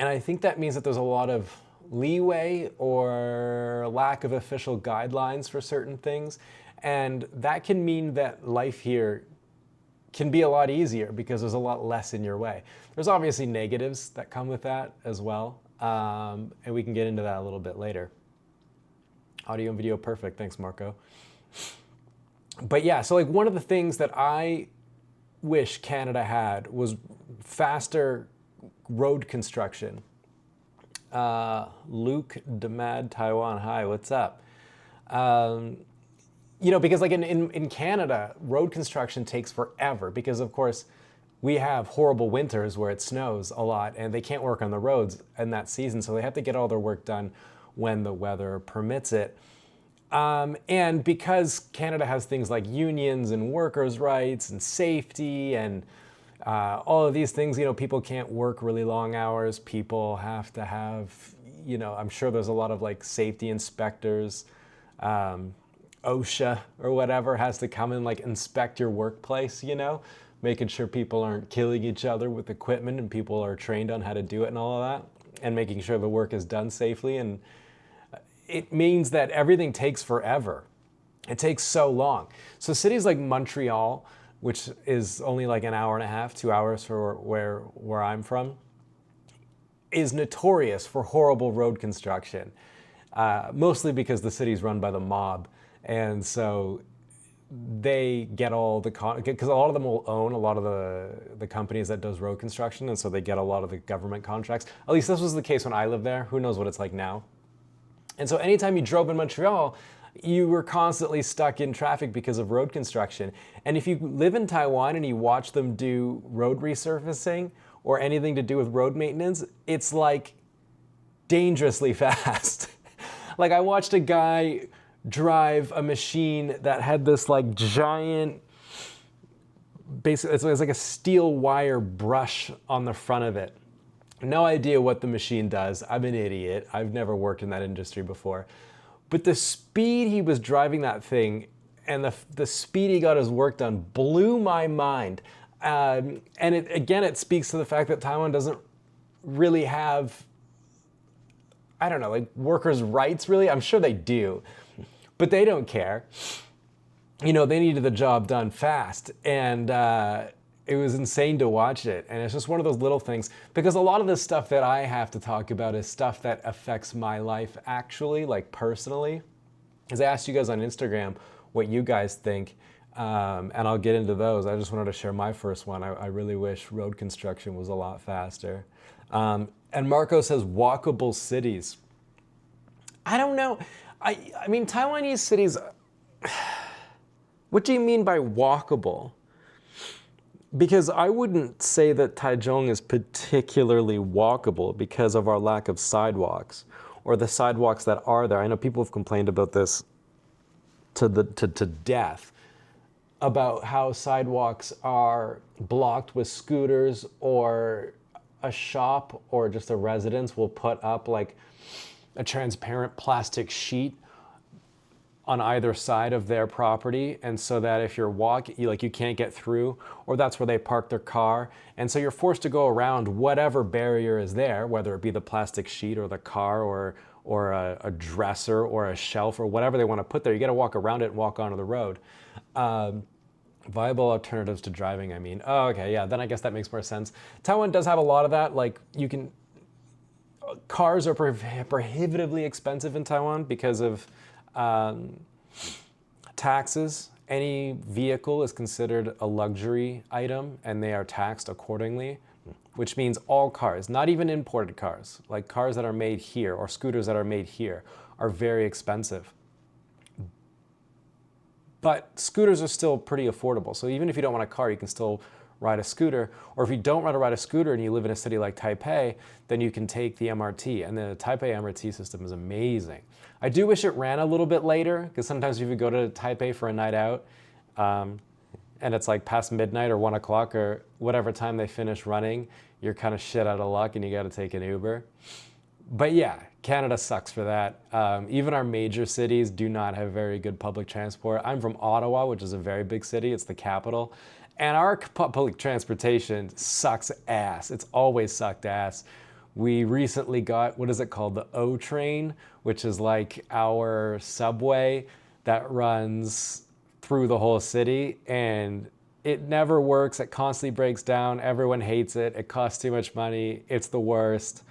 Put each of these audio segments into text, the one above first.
And I think that means that there's a lot of leeway or lack of official guidelines for certain things. And that can mean that life here can be a lot easier because there's a lot less in your way. There's obviously negatives that come with that as well. And we can get into that a little bit later. Audio and video perfect. Thanks, Marco. But yeah, so like one of the things that I wish Canada had was faster road construction. Luke Demad, Taiwan, hi, what's up? You know, because like in Canada, road construction takes forever because of course we have horrible winters where it snows a lot and they can't work on the roads in that season. So they have to get all their work done when the weather permits it. And because Canada has things like unions and workers' rights and safety and all of these things, you know, people can't work really long hours. People have to have, you know, I'm sure there's a lot of like safety inspectors. OSHA or whatever has to come and like inspect your workplace, you know, making sure people aren't killing each other with equipment and people are trained on how to do it and all of that, and making sure the work is done safely. And it means that everything takes forever. It takes so long. So cities like Montreal, which is only like an hour and a half, 2 hours for where I'm from, is notorious for horrible road construction, mostly because the city's run by the mob. And so they get all the, because a lot of them will own a lot of the companies that does road construction, and so they get a lot of the government contracts. At least this was the case when I lived there. Who knows what it's like now? And so anytime you drove in Montreal, you were constantly stuck in traffic because of road construction. And if you live in Taiwan and you watch them do road resurfacing or anything to do with road maintenance, it's like dangerously fast. Like I watched a guy drive a machine that had this like giant, basically it's like a steel wire brush on the front of it. No idea what the machine does. I'm an idiot. I've never worked in that industry before. But the speed he was driving that thing and the speed he got his work done blew my mind. And it speaks to the fact that Taiwan doesn't really have, I don't know, like workers' rights really. I'm sure they do, but they don't care. You know, they needed the job done fast. And it was insane to watch it. And it's just one of those little things, because a lot of the stuff that I have to talk about is stuff that affects my life actually, like personally. As I asked you guys on Instagram what you guys think, and I'll get into those. I just wanted to share my first one. I really wish road construction was a lot faster. And Marco says walkable cities. I don't know. I mean, Taiwanese cities, what do you mean by walkable? Because I wouldn't say that Taichung is particularly walkable because of our lack of sidewalks, or the sidewalks that are there. I know people have complained about this to death, about how sidewalks are blocked with scooters, or a shop or just a residence will put up like a transparent plastic sheet on either side of their property, and so that if you're walking, you can't get through, or that's where they park their car, and so you're forced to go around whatever barrier is there, whether it be the plastic sheet or the car or a dresser or a shelf or whatever they want to put there. You got to walk around it and walk onto the road. Viable alternatives to driving, I mean. Oh, okay, yeah, then I guess that makes more sense. Taiwan does have a lot of that. Like cars are prohibitively expensive in Taiwan because of taxes. Any vehicle is considered a luxury item and they are taxed accordingly, which means all cars, not even imported cars, like cars that are made here or scooters that are made here, are very expensive. But scooters are still pretty affordable. So even if you don't want a car, you can still ride a scooter. Or if you don't want to ride a scooter and you live in a city like Taipei, then you can take the MRT. And the Taipei MRT system is amazing. I do wish it ran a little bit later, because sometimes if you go to Taipei for a night out, and it's like past midnight or 1 o'clock or whatever time they finish running, you're kind of shit out of luck and you got to take an Uber. But yeah, Canada sucks for that. Even our major cities do not have very good public transport. I'm from Ottawa, which is a very big city. It's the capital. And our public transportation sucks ass. It's always sucked ass. We recently got, what is it called? The O train, which is like our subway that runs through the whole city, and it never works. It constantly breaks down. Everyone hates it. It costs too much money. It's the worst.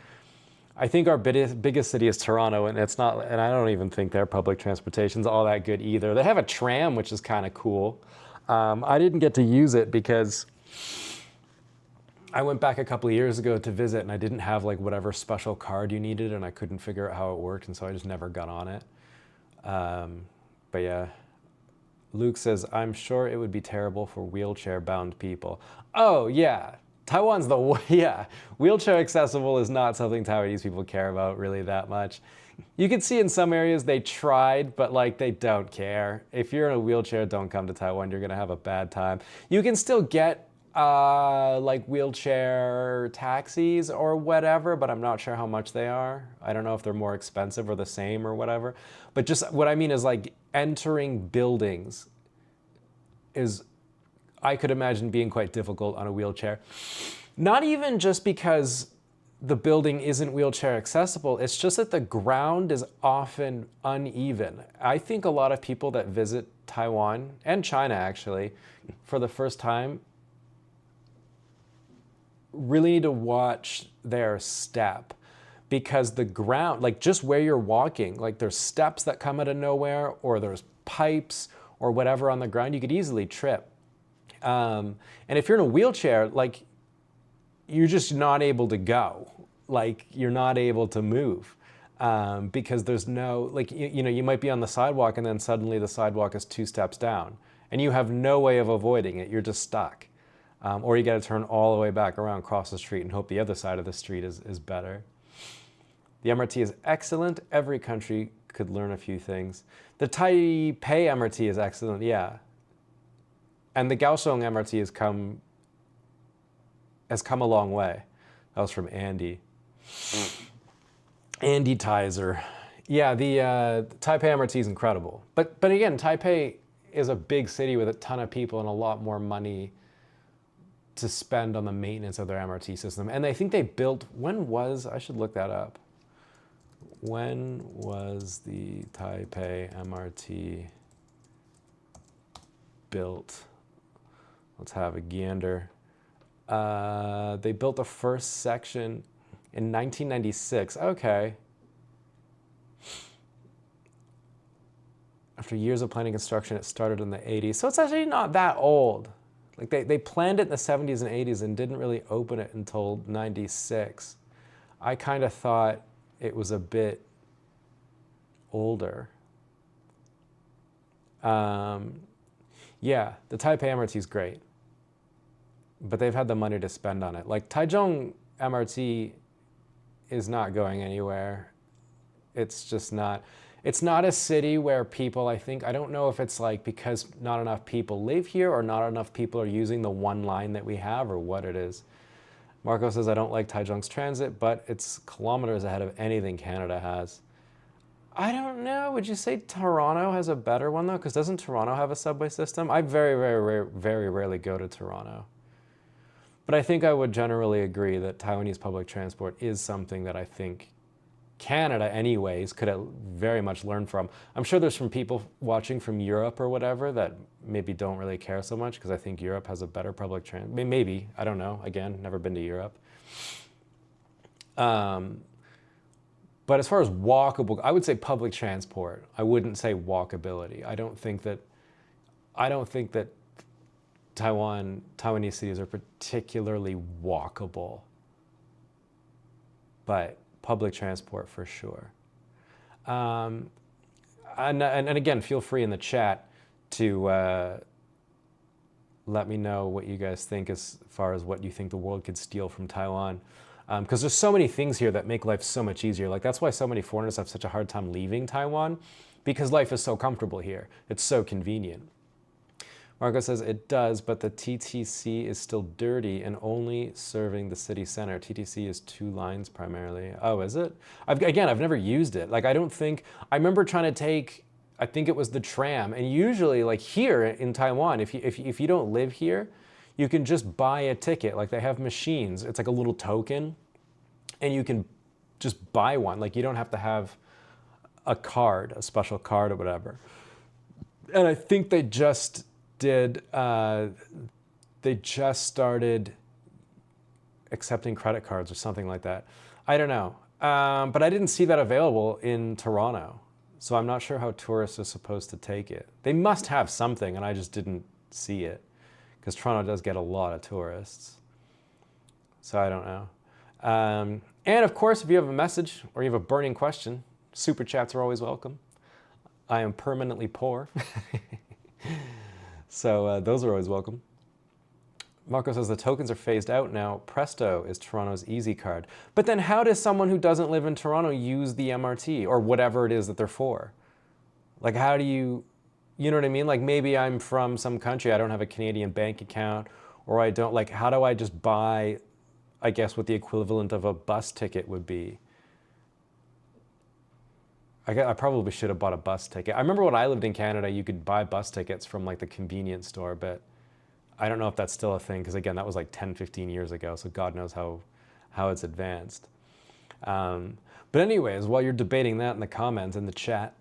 I think our biggest city is Toronto, and it's not, and I don't even think their public transportation's all that good either. They have a tram, which is kind of cool. I didn't get to use it because I went back a couple of years ago to visit, and I didn't have like whatever special card you needed, and I couldn't figure out how it worked, and so I just never got on it. But yeah, Luke says, I'm sure it would be terrible for wheelchair-bound people. Oh yeah, Taiwan's yeah, wheelchair accessible is not something Taiwanese people care about really that much. You can see in some areas they tried, but like they don't care. If you're in a wheelchair, don't come to Taiwan. You're gonna have a bad time. You can still get like wheelchair taxis or whatever, but I'm not sure how much they are. I don't know if they're more expensive or the same or whatever. But just what I mean is like entering buildings is, I could imagine being quite difficult on a wheelchair. Not even just because the building isn't wheelchair accessible, it's just that the ground is often uneven. I think a lot of people that visit Taiwan, and China actually, for the first time, really need to watch their step, because the ground, like just where you're walking, like there's steps that come out of nowhere, or there's pipes or whatever on the ground, you could easily trip. And if you're in a wheelchair, like you're just not able to go, like you're not able to move, because there's no, like, you know, you might be on the sidewalk and then suddenly the sidewalk is 2 steps down and you have no way of avoiding it. You're just stuck. Or you got to turn all the way back around, cross the street, and hope the other side of the street is better. The MRT is excellent. Every country could learn a few things. The Taipei MRT is excellent, yeah. And the Kaohsiung MRT has come a long way. That was from Andy. Andy Tizer. Yeah, the Taipei MRT is incredible. But again, Taipei is a big city with a ton of people and a lot more money to spend on the maintenance of their MRT system. And I think they built, I should look that up. When was the Taipei MRT built? Let's have a gander. They built the first section in 1996. Okay. After years of planning construction, it started in the 80s. So it's actually not that old. Like they planned it in the 70s and 80s and didn't really open it until 96. I kind of thought it was a bit older. Yeah, the Taipei MRT is great, but they've had the money to spend on it. Like Taichung MRT is not going anywhere. It's just not. It's not a city where people, I don't know if it's like because not enough people live here or not enough people are using the one line that we have or what it is. Marco says, I don't like Taichung's transit, but it's kilometers ahead of anything Canada has. I don't know. Would you say Toronto has a better one though? Because doesn't Toronto have a subway system? I very rarely go to Toronto. But I think I would generally agree that Taiwanese public transport is something that I think Canada anyways could very much learn from. I'm sure there's some people watching from Europe or whatever that maybe don't really care so much, because I think Europe has a better public transport. Maybe, I don't know. Again, never been to Europe. But as far as walkable, I would say public transport. I wouldn't say walkability. I don't think that Taiwanese cities are particularly walkable. But public transport for sure. And again, feel free in the chat to let me know what you guys think as far as what you think the world could steal from Taiwan. Because there's so many things here that make life so much easier. Like that's why so many foreigners have such a hard time leaving Taiwan, because life is so comfortable here. It's so convenient. Marco says it does, but the TTC is still dirty and only serving the city center. TTC is 2 lines primarily. Oh, is it? I've never used it. Like I remember trying to take, I think it was the tram, and usually like here in Taiwan, if you don't live here, you can just buy a ticket. Like they have machines. It's like a little token, and you can just buy one. Like you don't have to have a card, a special card or whatever. And I think they just did, they just started accepting credit cards or something like that. I don't know. But I didn't see that available in Toronto. So I'm not sure how tourists are supposed to take it. They must have something, and I just didn't see it. Because Toronto does get a lot of tourists. So I don't know. And of course, if you have a message or you have a burning question, super chats are always welcome. I am permanently poor. So those are always welcome. Marco says the tokens are phased out now. Presto is Toronto's easy card. But then how does someone who doesn't live in Toronto use the MRT or whatever it is that they're for? Like how do you know what I mean? Like maybe I'm from some country, I don't have a Canadian bank account, or I don't, like how do I just buy, I guess what the equivalent of a bus ticket would be? I probably should have bought a bus ticket. I remember when I lived in Canada, you could buy bus tickets from like the convenience store, but I don't know if that's still a thing, because again, that was like 10, 15 years ago, so God knows how it's advanced. But anyways, while you're debating that in the comments, in the chat,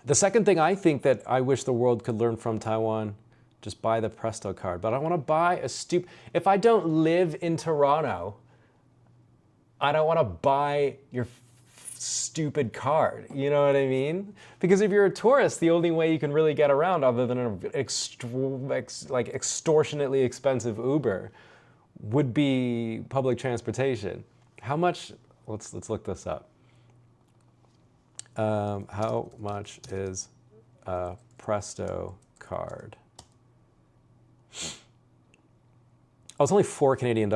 the second thing I think that I wish the world could learn from Taiwan, just buy the Presto card. But I want to buy a if I don't live in Toronto, I don't want to buy your stupid card. You know what I mean? Because if you're a tourist, the only way you can really get around other than an extortionately expensive Uber would be public transportation. How much, let's look this up. How much is a Presto card? Oh, it's only $4 Canadian.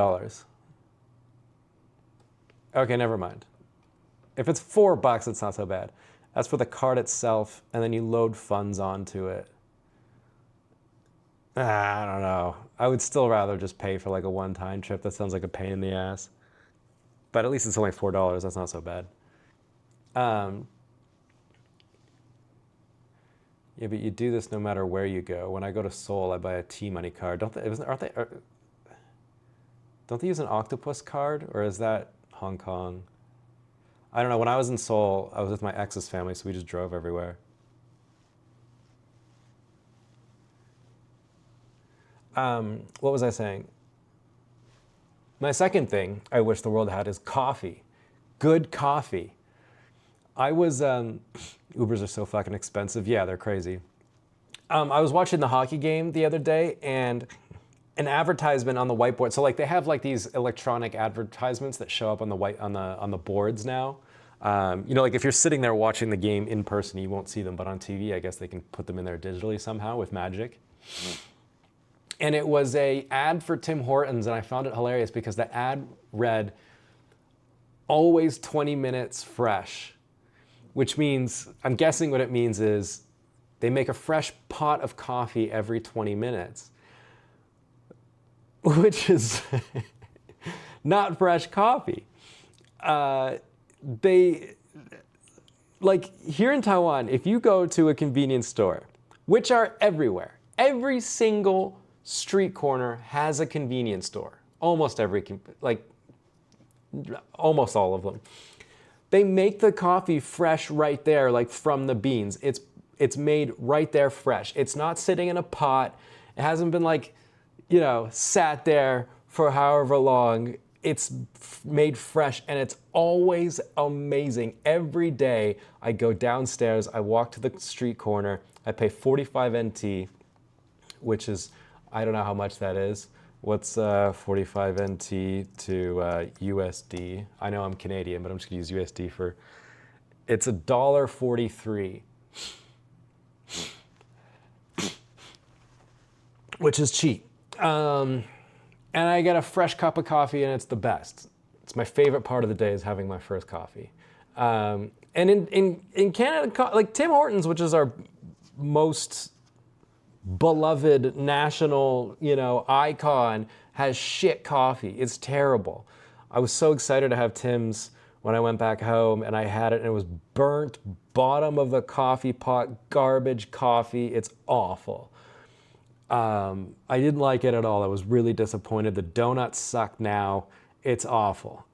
Okay, never mind. If it's $4, it's not so bad. That's for the card itself, and then you load funds onto it. I don't know. I would still rather just pay for like a one-time trip. That sounds like a pain in the ass. But at least it's only $4. That's not so bad. Yeah, but you do this no matter where you go. When I go to Seoul, I buy a T-Money card. Don't they use an octopus card, or is that Hong Kong? I don't know. When I was in Seoul, I was with my ex's family, so we just drove everywhere. What was I saying? My second thing I wish the world had is coffee. Good coffee. I was, Ubers are so fucking expensive. Yeah, they're crazy. I was watching the hockey game the other day, and an advertisement on the whiteboard. So like they have like these electronic advertisements that show up on the on the boards now. You know, like if you're sitting there watching the game in person, you won't see them, but on TV, I guess they can put them in there digitally somehow with magic. And it was a ad for Tim Hortons, and I found it hilarious because the ad read, "Always 20 minutes fresh," which means, I'm guessing what it means is they make a fresh pot of coffee every 20 minutes, which is not fresh coffee. Like here in Taiwan, if you go to a convenience store, which are everywhere, every single street corner has a convenience store. Almost every, like almost all of them. They make the coffee fresh right there, like from the beans. It's made right there fresh. It's not sitting in a pot. It hasn't been like, you know, sat there for however long. It's made fresh, and it's always amazing. Every day I go downstairs, I walk to the street corner, I pay 45 NT, which is, I don't know how much that is. What's 45 NT to USD? I know I'm Canadian, but I'm just gonna use USD for, it's $1.43. Which is cheap. And I get a fresh cup of coffee, and it's the best. It's my favorite part of the day is having my first coffee. And in Canada, like Tim Hortons, which is our most beloved national, you know, icon, has shit coffee. It's terrible. I was so excited to have Tim's when I went back home, and I had it, and it was burnt bottom of the coffee pot, garbage coffee. It's awful. I didn't like it at all. I was really disappointed. The donuts suck now, It's awful.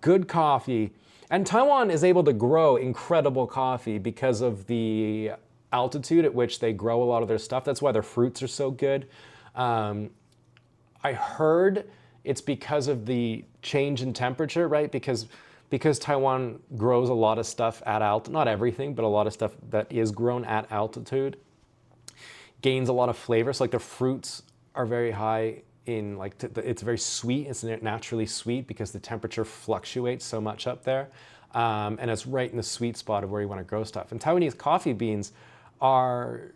Good coffee. And Taiwan is able to grow incredible coffee because of the altitude at which they grow a lot of their stuff. That's why their fruits are so good. I heard it's because of the change in temperature, right? Because Taiwan grows a lot of stuff at altitude, not everything, but a lot of stuff that is grown at altitude, gains a lot of flavor. So like the fruits are very high in like, it's very sweet. It's naturally sweet because the temperature fluctuates so much up there. And it's right in the sweet spot of where you want to grow stuff. And Taiwanese coffee beans are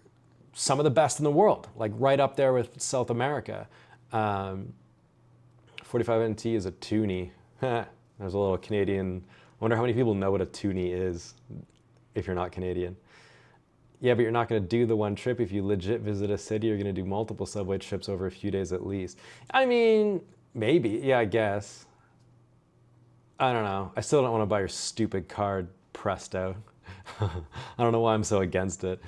some of the best in the world, like right up there with South America. 45 NT is a toonie. There's a little Canadian. I wonder how many people know what a toonie is if you're not Canadian. Yeah, but you're not going to do the one trip. If you legit visit a city, you're going to do multiple subway trips over a few days at least. I mean, maybe. Yeah, I guess. I don't know. I still don't want to buy your stupid card, Presto. I don't know why I'm so against it.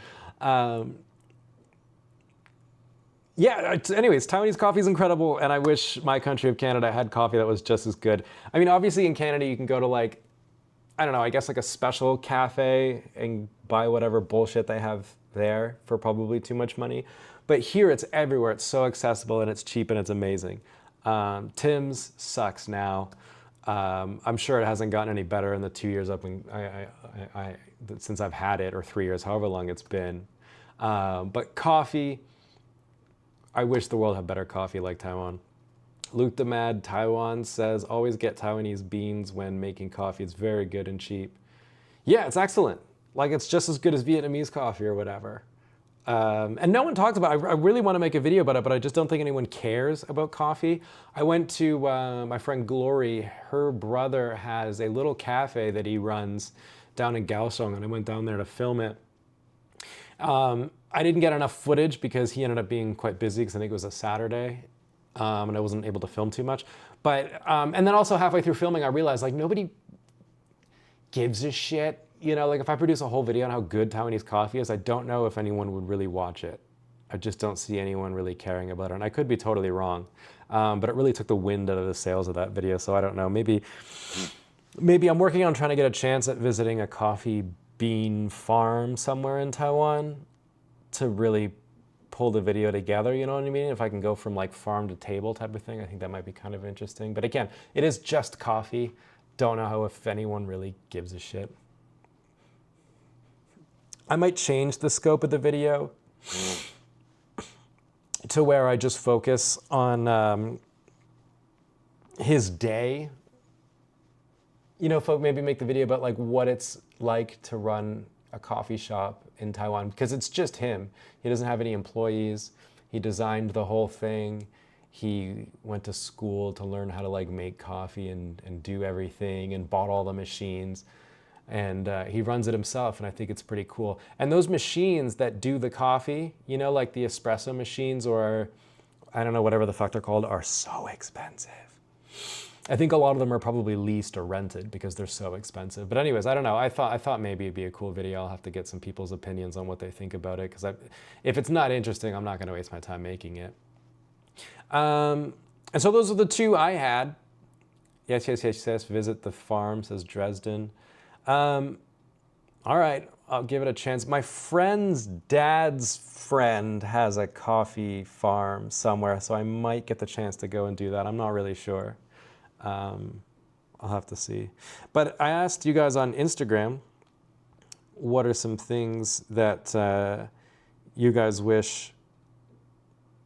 Yeah, anyways, Taiwanese coffee is incredible, and I wish my country of Canada had coffee that was just as good. I mean, obviously in Canada you can go to like, I don't know, I guess like a special cafe and buy whatever bullshit they have there for probably too much money. But here it's everywhere. It's so accessible and it's cheap and it's amazing. Tim's sucks now. I'm sure it hasn't gotten any better in the 2 years since I've had it, or 3 years, however long it's been. But coffee, I wish the world had better coffee like Taiwan. Luke the Mad Taiwan says, always get Taiwanese beans when making coffee. It's very good and cheap. Yeah, it's excellent. Like, it's just as good as Vietnamese coffee or whatever. And no one talks about it. I really want to make a video about it, but I just don't think anyone cares about coffee. I went to my friend Glory. Her brother has a little cafe that he runs down in Kaohsiung, and I went down there to film it. I didn't get enough footage because he ended up being quite busy because I think it was a Saturday, and I wasn't able to film too much. But and then also halfway through filming, I realized like nobody gives a shit. You know, like if I produce a whole video on how good Taiwanese coffee is, I don't know if anyone would really watch it. I just don't see anyone really caring about it, and I could be totally wrong. But it really took the wind out of the sails of that video, so I don't know. Maybe I'm working on trying to get a chance at visiting a coffee bean farm somewhere in Taiwan to really pull the video together, you know what I mean? If I can go from like farm to table type of thing, I think that might be kind of interesting. But again, it is just coffee. Don't know if anyone really gives a shit. I might change the scope of the video to where I just focus on his day. You know, maybe make the video about like what it's like to run a coffee shop in Taiwan, because it's just him. He doesn't have any employees. He designed the whole thing. He went to school to learn how to like make coffee and do everything, and bought all the machines. And he runs it himself, and I think it's pretty cool. And those machines that do the coffee, you know, like the espresso machines, or I don't know, whatever the fuck they're called, are so expensive. I think a lot of them are probably leased or rented because they're so expensive. But anyways, I don't know. I thought maybe it'd be a cool video. I'll have to get some people's opinions on what they think about it, because if it's not interesting, I'm not going to waste my time making it. And so those are the two I had. Yes. Visit the farm, says Dresden. All right, I'll give it a chance. My friend's dad's friend has a coffee farm somewhere, so I might get the chance to go and do that. I'm not really sure. I'll have to see. But I asked you guys on Instagram, what are some things that you guys wish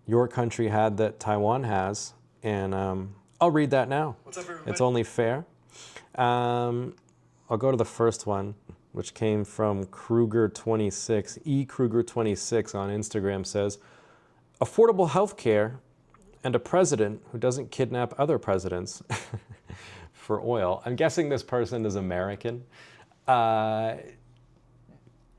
your country had that Taiwan has? And I'll read that now. What's up, everybody? It's only fair. I'll go to the first one, which came from Kruger26. eKruger26 on Instagram says, affordable health care and a president who doesn't kidnap other presidents for oil. I'm guessing this person is American. And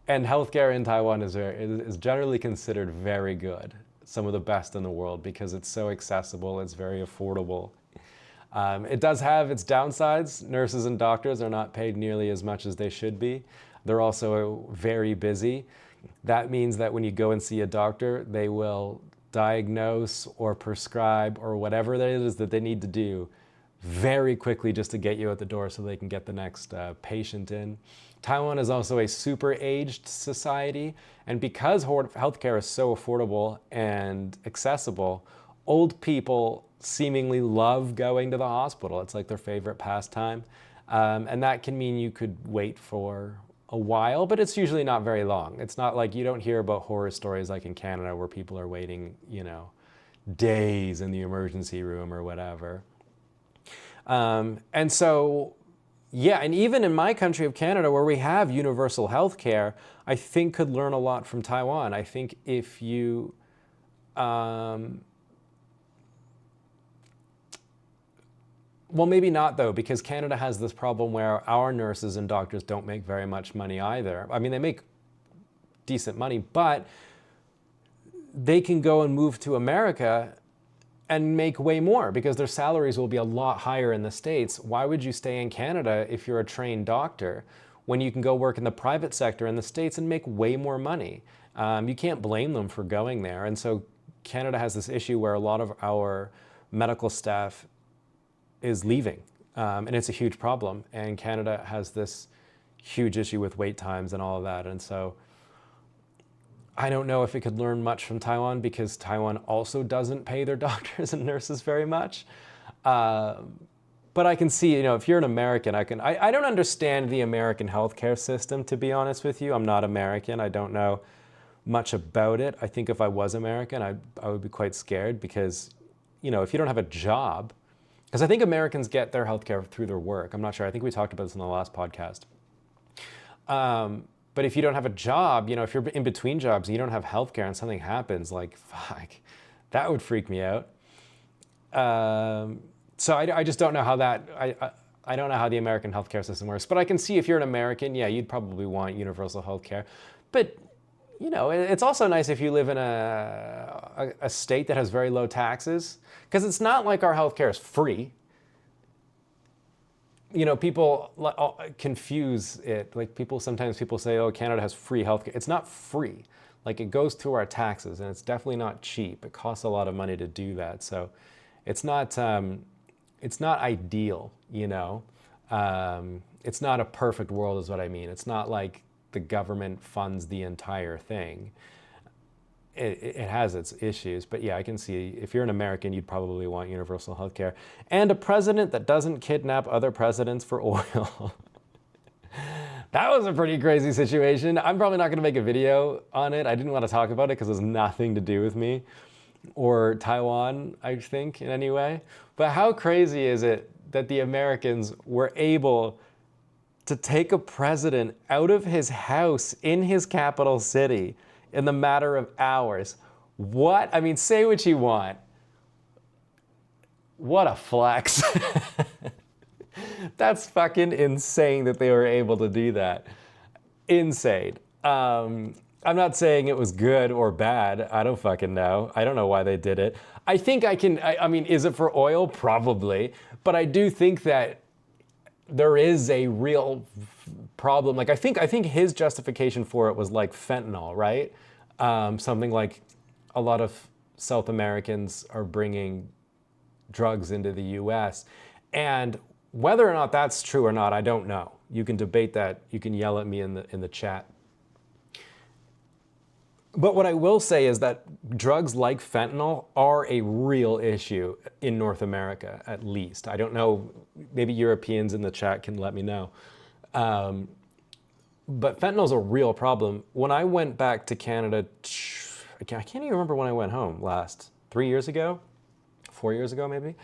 healthcare in Taiwan is generally considered very good, some of the best in the world, because it's so accessible, it's very affordable. It does have its downsides. Nurses and doctors are not paid nearly as much as they should be. They're also very busy. That means that when you go and see a doctor, they will diagnose or prescribe or whatever it is that they need to do very quickly just to get you out the door so they can get the next patient in. Taiwan is also a super aged society, and because healthcare is so affordable and accessible, old people seemingly love going to the hospital. It's like their favorite pastime. And that can mean you could wait for a while, but it's usually not very long. It's not like, you don't hear about horror stories like in Canada where people are waiting, you know, days in the emergency room or whatever. And so, yeah, and even in my country of Canada, where we have universal health care, I think could learn a lot from Taiwan. I think if you, well, maybe not though, because Canada has this problem where our nurses and doctors don't make very much money either. I mean, they make decent money, but they can go and move to America and make way more because their salaries will be a lot higher in the States. Why would you stay in Canada if you're a trained doctor when you can go work in the private sector in the States and make way more money? You can't blame them for going there. And so Canada has this issue where a lot of our medical staff is leaving, and it's a huge problem. And Canada has this huge issue with wait times and all of that. And so I don't know if it could learn much from Taiwan because Taiwan also doesn't pay their doctors and nurses very much. But I can see, you know, if you're an American, I don't understand the American healthcare system, to be honest with you. I'm not American. I don't know much about it. I think if I was American, I would be quite scared because, you know, if you don't have a job, because I think Americans get their healthcare through their work. I'm not sure. I think we talked about this in the last podcast. But if you don't have a job, you know, if you're in between jobs and you don't have healthcare and something happens, like, fuck, that would freak me out. So I just don't know how that, I don't know how the American healthcare system works. But I can see if you're an American, yeah, you'd probably want universal healthcare. But, you know, it's also nice if you live in a state that has very low taxes, because it's not like our healthcare is free. You know, people confuse it. Like sometimes people say, oh, Canada has free healthcare. It's not free. Like, it goes through our taxes, and it's definitely not cheap. It costs a lot of money to do that. So it's not ideal, you know. It's not a perfect world is what I mean. It's not like the government funds the entire thing. It has its issues, but yeah, I can see if you're an American, you'd probably want universal health care. And a president that doesn't kidnap other presidents for oil. That was a pretty crazy situation. I'm probably not gonna make a video on it. I didn't want to talk about it because it has nothing to do with me or Taiwan, I think, in any way. But how crazy is it that the Americans were able to take a president out of his house in his capital city in the matter of hours? What? I mean, say what you want. What a flex. That's fucking insane that they were able to do that. Insane. I'm not saying it was good or bad. I don't fucking know. I don't know why they did it. I think I mean, is it for oil? Probably. But I do think that there is a real problem. Like, I think his justification for it was like fentanyl, right? Something like a lot of South Americans are bringing drugs into the US. And whether or not that's true or not, I don't know. You can debate that. You can yell at me in the chat. But what I will say is that drugs like fentanyl are a real issue in North America, at least. I don't know, maybe Europeans in the chat can let me know. But fentanyl's a real problem. When I went back to Canada, I can't even remember when I went home last. 3 years ago? 4 years ago, maybe?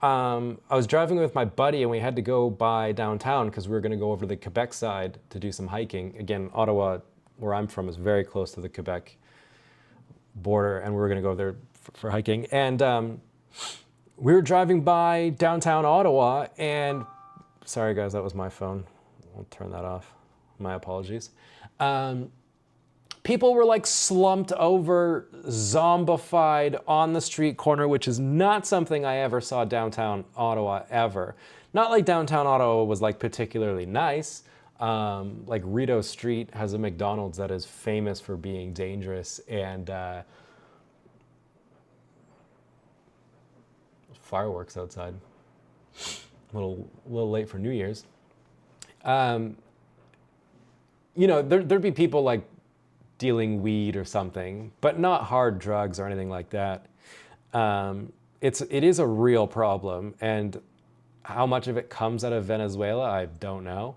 I was driving with my buddy and we had to go by downtown because we were going to go over to the Quebec side to do some hiking. Again, Ottawa, where I'm from, is very close to the Quebec border, and we were going to go there for hiking. And we were driving by downtown Ottawa, and sorry guys, that was my phone. I'll turn that off. My apologies. People were like slumped over, zombified on the street corner, which is not something I ever saw downtown Ottawa ever. Not like downtown Ottawa was like particularly nice. Like Rideau Street has a McDonald's that is famous for being dangerous, and fireworks outside. A little late for New Year's. You know, there'd be people like dealing weed or something, but not hard drugs or anything like that. It is a real problem, and how much of it comes out of Venezuela, I don't know.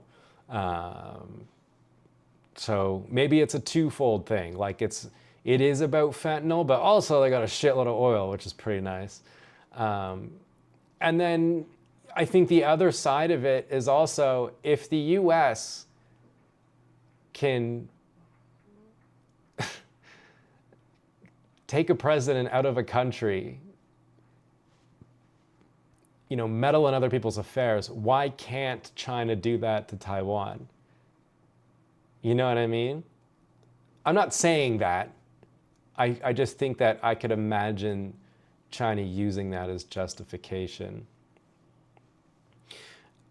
So maybe it's a twofold thing. Like it is about fentanyl, but also they got a shitload of oil, which is pretty nice. And then I think the other side of it is also if the U.S. can take a president out of a country, you know, meddle in other people's affairs, why can't China do that to Taiwan? You know what I mean? I'm not saying that. I just think that I could imagine China using that as justification.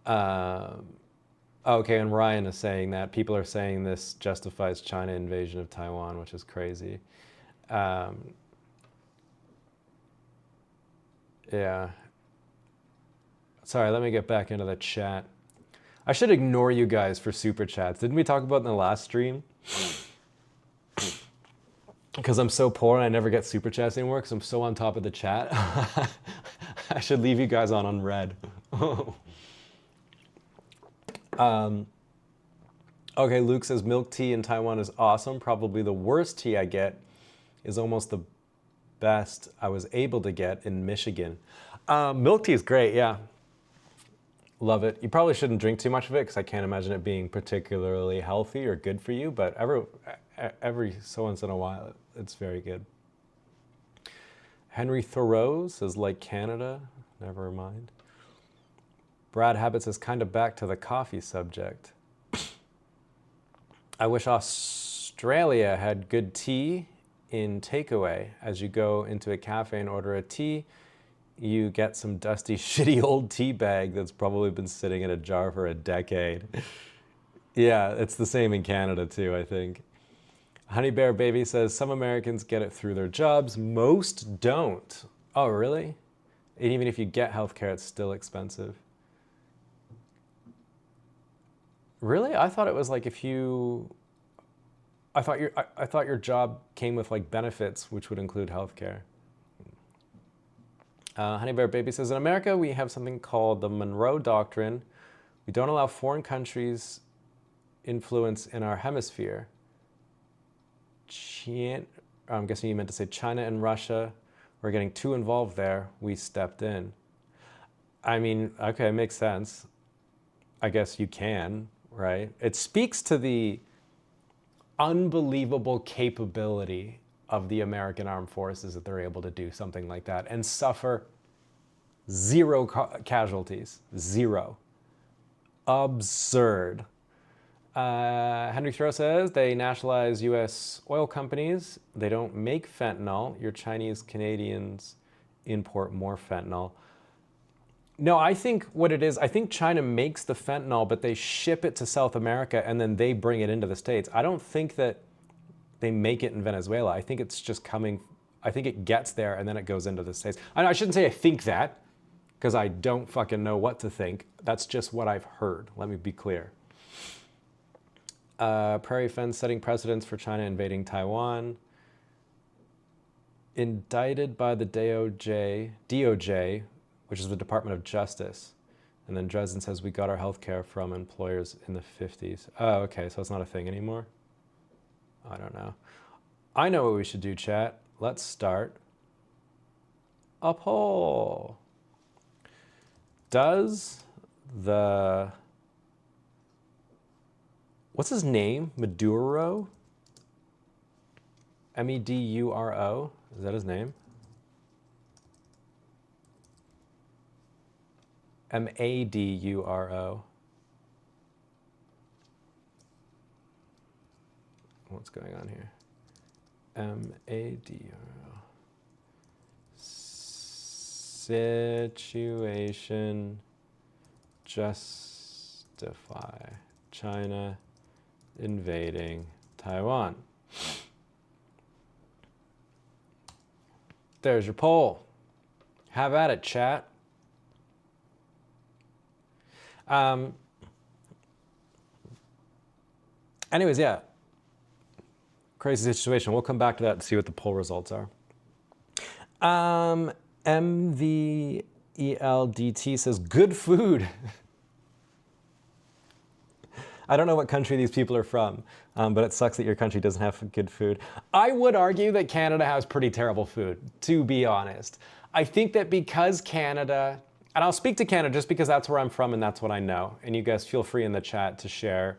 Okay, and Ryan is saying that. People are saying this justifies China invasion of Taiwan, which is crazy. Yeah. Sorry, let me get back into the chat. I should ignore you guys for super chats. Didn't we talk about in the last stream? Because I'm so poor and I never get super chats anymore because I'm so on top of the chat. I should leave you guys on red. Okay, Luke says milk tea in Taiwan is awesome. Probably the worst tea I get is almost the best I was able to get in Michigan. Milk tea is great, yeah. Love it. You probably shouldn't drink too much of it because I can't imagine it being particularly healthy or good for you, but every so once in a while, it's very good. Henry Thoreau says, like Canada, never mind. Brad Habit says, kind of back to the coffee subject. I wish Australia had good tea in takeaway. As you go into a cafe and order a tea, you get some dusty, shitty old tea bag that's probably been sitting in a jar for a decade. Yeah, it's the same in Canada too, I think. Honey Bear Baby says, some Americans get it through their jobs, most don't. Oh, really? And even if you get healthcare, it's still expensive. Really? I thought it was like if you... I thought your job came with like benefits, which would include healthcare. Honey Bear Baby says, in America, we have something called the Monroe Doctrine. We don't allow foreign countries influence in our hemisphere. I'm guessing you meant to say China and Russia were getting too involved there. We stepped in. I mean, okay, it makes sense. I guess you can, right? It speaks to the unbelievable capability of the American armed forces that they're able to do something like that and suffer zero casualties. Zero. Absurd. Henry Thoreau says they nationalize U.S. oil companies. They don't make fentanyl. Your Chinese Canadians import more fentanyl. No, I think what it is, I think China makes the fentanyl, but they ship it to South America and then they bring it into the States. I don't think that they make it in Venezuela. I think it's just coming, I think it gets there and then it goes into the States. I shouldn't say I think that, because I don't fucking know what to think. That's just what I've heard. Let me be clear. Prairie Fence setting precedents for China invading Taiwan. Indicted by the DOJ, which is the Department of Justice. And then Dresden says, we got our health care from employers in the 50s. Oh, okay, so it's not a thing anymore? I don't know. I know what we should do, chat. Let's start a poll. Does the... What's his name? Maduro? Meduro? Is that his name? Maduro. What's going on here? Maduro. Situation justify China invading Taiwan. There's your poll. Have at it, chat. Um, anyways, yeah, crazy situation. We'll come back to that and see what the poll results are. MVELDT says, good food. I don't know what country these people are from, but it sucks that your country doesn't have good food. I would argue that Canada has pretty terrible food, to be honest. I think that because Canada, and I'll speak to Canada just because that's where I'm from and that's what I know. And you guys feel free in the chat to share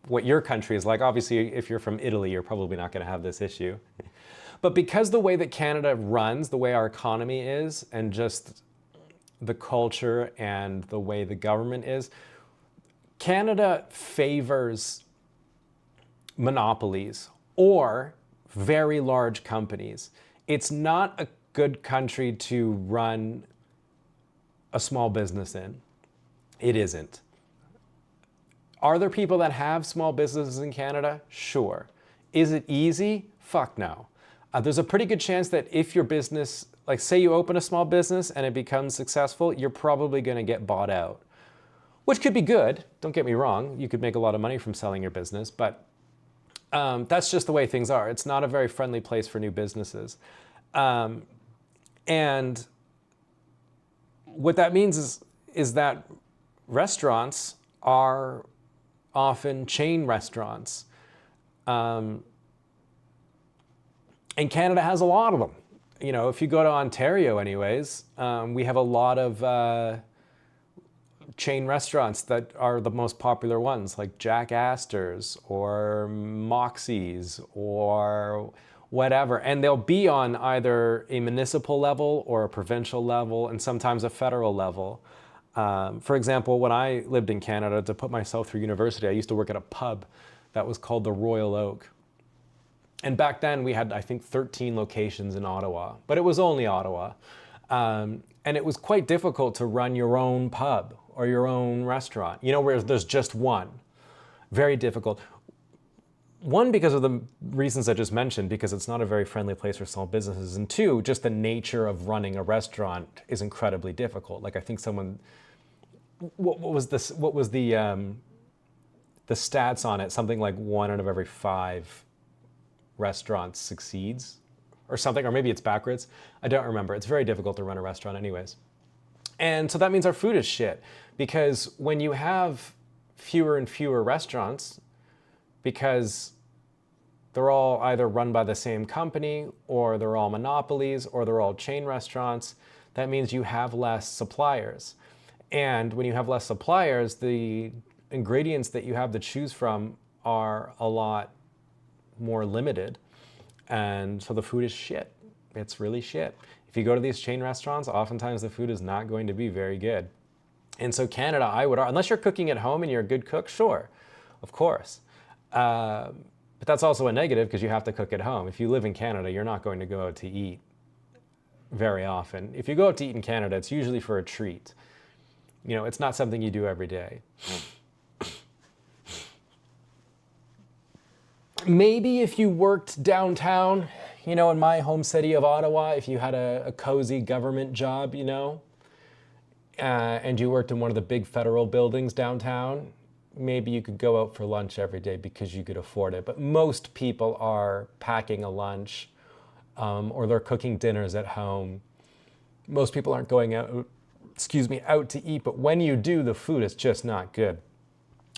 what your country is like. Obviously, if you're from Italy, you're probably not going to have this issue. But because the way that Canada runs, the way our economy is, and just the culture and the way the government is, Canada favors monopolies or very large companies. It's not a good country to run a small business in. It isn't. Are there people that have small businesses in Canada? Sure. Is it easy? Fuck no. There's a pretty good chance that if your business, like say you open a small business and it becomes successful, you're probably going to get bought out. Which could be good, don't get me wrong. You could make a lot of money from selling your business, but that's just the way things are. It's not a very friendly place for new businesses. And what that means is that restaurants are often chain restaurants. And Canada has a lot of them. You know, if you go to Ontario anyways, we have a lot of chain restaurants that are the most popular ones, like Jack Astor's or Moxie's or whatever. And they'll be on either a municipal level or a provincial level and sometimes a federal level. For example, when I lived in Canada to put myself through university, I used to work at a pub that was called the Royal Oak. And back then we had, I think, 13 locations in Ottawa, but it was only Ottawa. And it was quite difficult to run your own pub or your own restaurant, you know, where there's just one. Very difficult. One, because of the reasons I just mentioned, because it's not a very friendly place for small businesses. And two, just the nature of running a restaurant is incredibly difficult. Like I think someone, what was the stats on it? Something like 1 out of every 5 restaurants succeeds or something, or maybe it's backwards. I don't remember. It's very difficult to run a restaurant anyways. And so that means our food is shit, because when you have fewer and fewer restaurants, because they're all either run by the same company or they're all monopolies or they're all chain restaurants, that means you have less suppliers. And when you have less suppliers, the ingredients that you have to choose from are a lot more limited. And so the food is shit. It's really shit. If you go to these chain restaurants, oftentimes the food is not going to be very good. And so Canada, I would, unless you're cooking at home and you're a good cook, sure, of course. But that's also a negative because you have to cook at home. If you live in Canada, you're not going to go out to eat very often. If you go out to eat in Canada, it's usually for a treat. You know, it's not something you do every day. Maybe if you worked downtown, you know, in my home city of Ottawa, if you had a cozy government job, you know, and you worked in one of the big federal buildings downtown, maybe you could go out for lunch every day because you could afford it. But most people are packing a lunch or they're cooking dinners at home. Most people aren't going out, out to eat. But when you do, the food is just not good.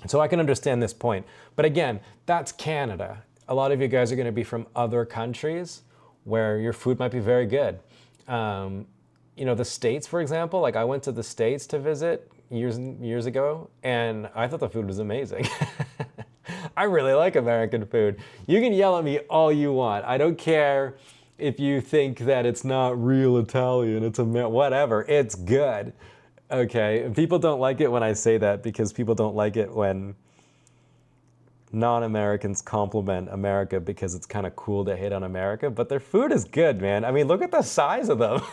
So I can understand this point. But again, that's Canada. A lot of you guys are going to be from other countries where your food might be very good. You know, the States, for example, like I went to the States to visit years and years ago, and I thought the food was amazing. I really like American food. You can yell at me all you want. I don't care if you think that it's not real Italian, it's whatever, it's good. Okay, and people don't like it when I say that because people don't like it when non-Americans compliment America because it's kind of cool to hate on America, but their food is good, man. I mean, look at the size of them.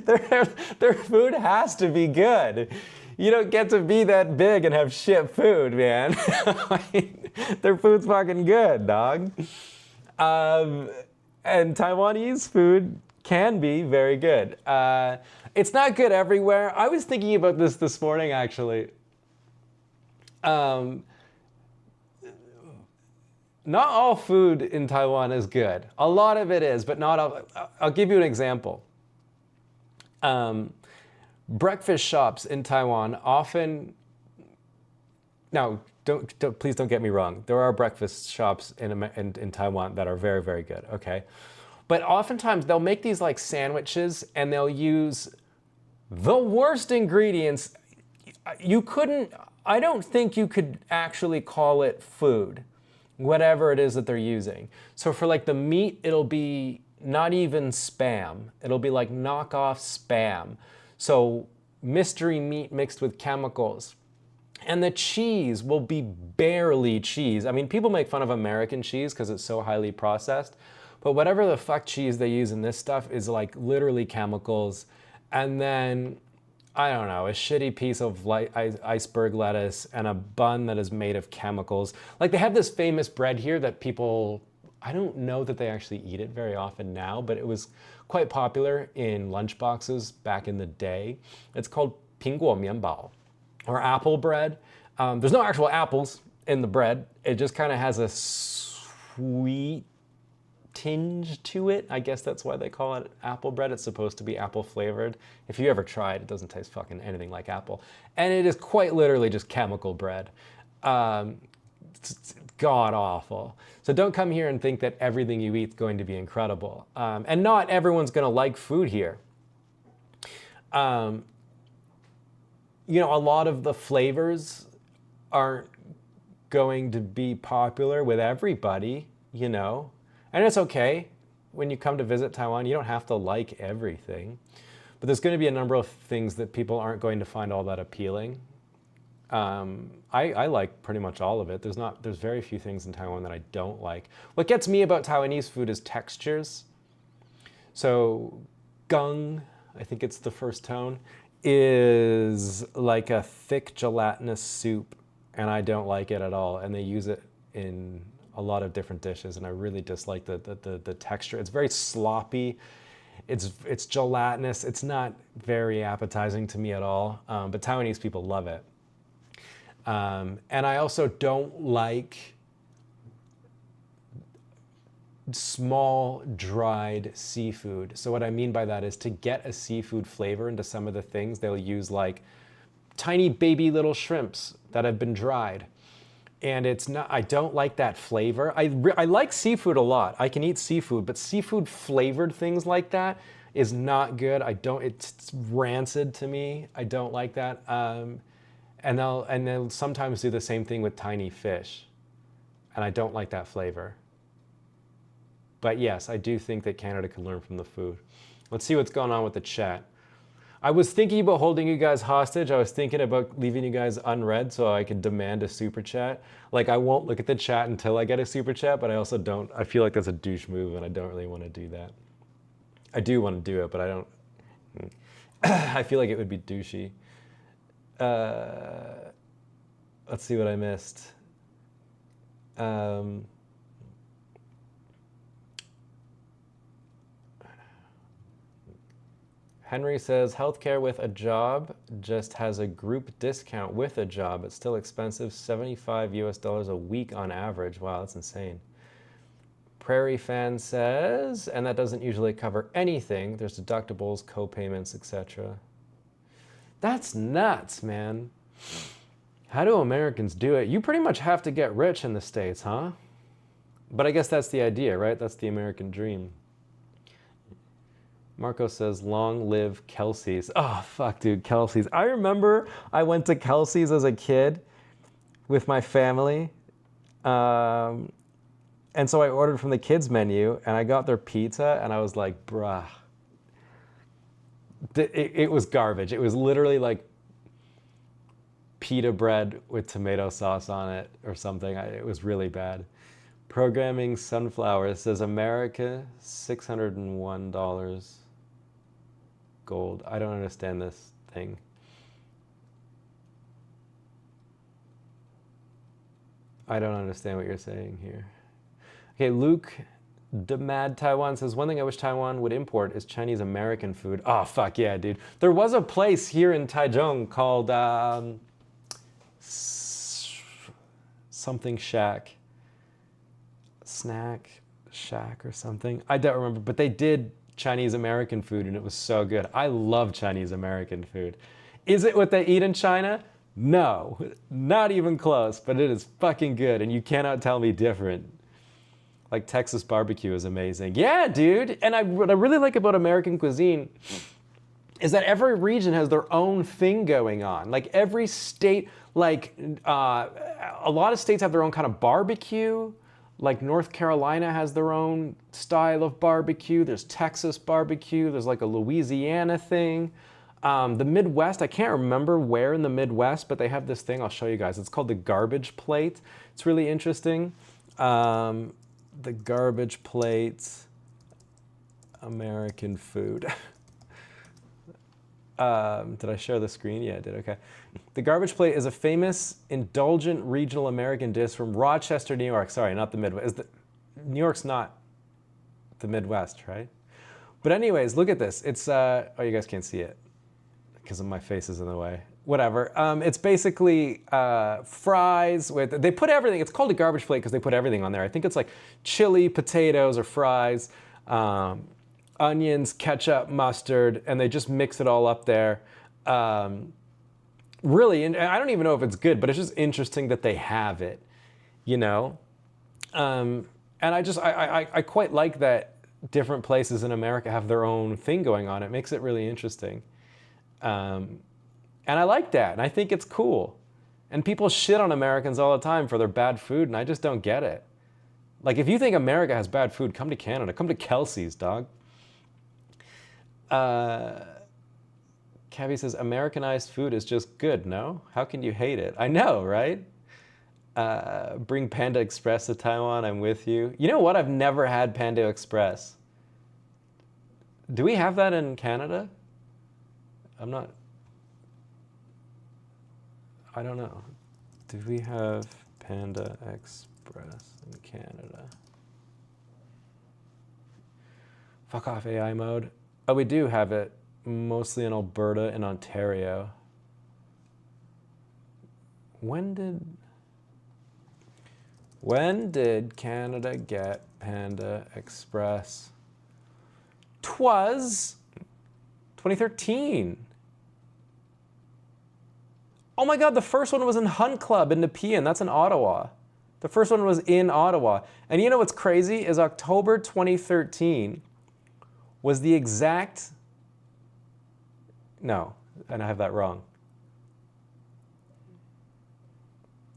Their food has to be good. You don't get to be that big and have shit food, man. Their food's fucking good, dog. And Taiwanese food can be very good. It's not good everywhere. I was thinking about this morning, actually. Um, Not all food in Taiwan is good. A lot of it is, but not all. I'll give you an example. Um, Breakfast shops in Taiwan often, now please don't get me wrong. There are breakfast shops in Taiwan that are very, very good, okay? But oftentimes they'll make these like sandwiches and they'll use the worst ingredients. I don't think you could actually call it food, whatever it is that they're using. So for like the meat, it'll be not even Spam. It'll be like knockoff Spam. So mystery meat mixed with chemicals. And the cheese will be barely cheese. I mean, people make fun of American cheese because it's so highly processed, but whatever the fuck cheese they use in this stuff is like literally chemicals. And then, I don't know, a shitty piece of iceberg lettuce and a bun that is made of chemicals. Like they have this famous bread here that people, I don't know that they actually eat it very often now, but it was quite popular in lunchboxes back in the day. It's called 苹果面包, or apple bread. There's no actual apples in the bread. It just kind of has a sweet tinge to it. I guess that's why they call it apple bread. It's supposed to be apple flavored. If you ever try it, it doesn't taste fucking anything like apple. And it is quite literally just chemical bread. It's god awful. So don't come here and think that everything you eat is going to be incredible. And not everyone's going to like food here. You know, a lot of the flavors aren't going to be popular with everybody, you know. And it's okay. When you come to visit Taiwan, you don't have to like everything. But there's going to be a number of things that people aren't going to find all that appealing. I like pretty much all of it. There's very few things in Taiwan that I don't like. What gets me about Taiwanese food is textures. So gung, I think it's the first tone, is like a thick gelatinous soup, and I don't like it at all. And they use it in a lot of different dishes, and I really dislike the texture. It's very sloppy. It's gelatinous. It's not very appetizing to me at all. But Taiwanese people love it. And I also don't like small dried seafood. So what I mean by that is to get a seafood flavor into some of the things, they'll use like tiny baby little shrimps that have been dried. And it's not, I don't like that flavor. I like seafood a lot. I can eat seafood, but seafood flavored things like that is not good. It's rancid to me. I don't like that. And they'll sometimes do the same thing with tiny fish. And I don't like that flavor. But yes, I do think that Canada can learn from the food. Let's see what's going on with the chat. I was thinking about holding you guys hostage. I was thinking about leaving you guys unread so I could demand a super chat. Like, I won't look at the chat until I get a super chat, but I also don't. I feel like that's a douche move, and I don't really want to do that. I do want to do it, but I don't. I feel like it would be douchey. Let's see what I missed. Henry says, healthcare with a job just has a group discount with a job. It's still expensive, $75 US a week on average. Wow, that's insane. Prairie Fan says, and that doesn't usually cover anything. There's deductibles, co-payments, etc. That's nuts, man. How do Americans do it? You pretty much have to get rich in the States, huh? But I guess that's the idea, right? That's the American dream. Marco says, long live Kelsey's. Oh, fuck, dude, Kelsey's. I remember I went to Kelsey's as a kid with my family. And so I ordered from the kids menu, and I got their pizza, and I was like, bruh. It was garbage. It was literally like pita bread with tomato sauce on it or something. It was really bad. Programming Sunflower says, America, $601. Gold. I don't understand this thing. I don't understand what you're saying here. Okay, Luke Mad Taiwan says, one thing I wish Taiwan would import is Chinese American food. Oh, fuck yeah, dude. There was a place here in Taichung called something Shack. Snack Shack or something. I don't remember, but they did Chinese American food and it was so good. I love Chinese American food. Is it what they eat in China? No, not even close, but it is fucking good and you cannot tell me different. Like Texas barbecue is amazing. Yeah, dude. And what I really like about American cuisine is that every region has their own thing going on. Like every state, like a lot of states have their own kind of barbecue. Like North Carolina has their own style of barbecue. There's Texas barbecue. There's like a Louisiana thing. The Midwest, I can't remember where in the Midwest, but they have this thing. I'll show you guys. It's called the garbage plate. It's really interesting. The garbage plate, American food. Did I share the screen? Yeah, I did, okay. The garbage plate is a famous indulgent regional American dish from Rochester, New York. Sorry, not the Midwest. New York's not the Midwest, right? But anyways, look at this. It's, oh, you guys can't see it because my face is in the way. Whatever. It's basically fries with, they put everything, it's called a garbage plate because they put everything on there. I think it's like chili, potatoes, or fries, onions, ketchup, mustard, and they just mix it all up there. Really, and I don't even know if it's good, but it's just interesting that they have it, you know? And I quite like that different places in America have their own thing going on. It makes it really interesting. And I like that, and I think it's cool. And people shit on Americans all the time for their bad food, and I just don't get it. Like, if you think America has bad food, come to Canada. Come to Kelsey's, dog. Cavi says, Americanized food is just good, no? How can you hate it? I know, right? Bring Panda Express to Taiwan, I'm with you. You know what? I've never had Panda Express. Do we have that in Canada? I don't know. Do we have Panda Express in Canada? Fuck off AI mode. Oh, we do have it, mostly in Alberta and Ontario. When did Canada get Panda Express? 'Twas 2013. Oh my God, the first one was in Hunt Club in Nepean. That's in Ottawa. The first one was in Ottawa. And you know what's crazy is October 2013 was the exact, no, and I have that wrong.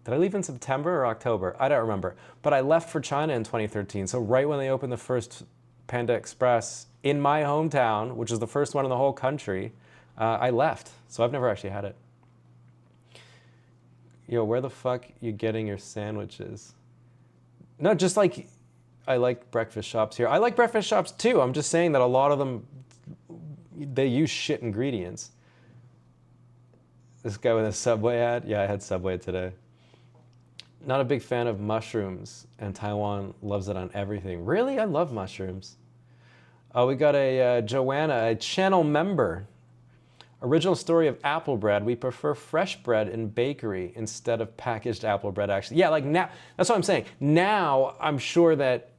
Did I leave in September or October? I don't remember. But I left for China in 2013. So right when they opened the first Panda Express in my hometown, which is the first one in the whole country, I left. So I've never actually had it. Yo, where the fuck you getting your sandwiches? No, just like, I like breakfast shops here. I like breakfast shops too. I'm just saying that a lot of them, they use shit ingredients. This guy with a Subway ad? Yeah, I had Subway today. Not a big fan of mushrooms, and Taiwan loves it on everything. Really? I love mushrooms. Oh, we got a Joanna, a channel member. Original story of apple bread. We prefer fresh bread in bakery instead of packaged apple bread, actually. Yeah, like now, that's what I'm saying. Now, I'm sure that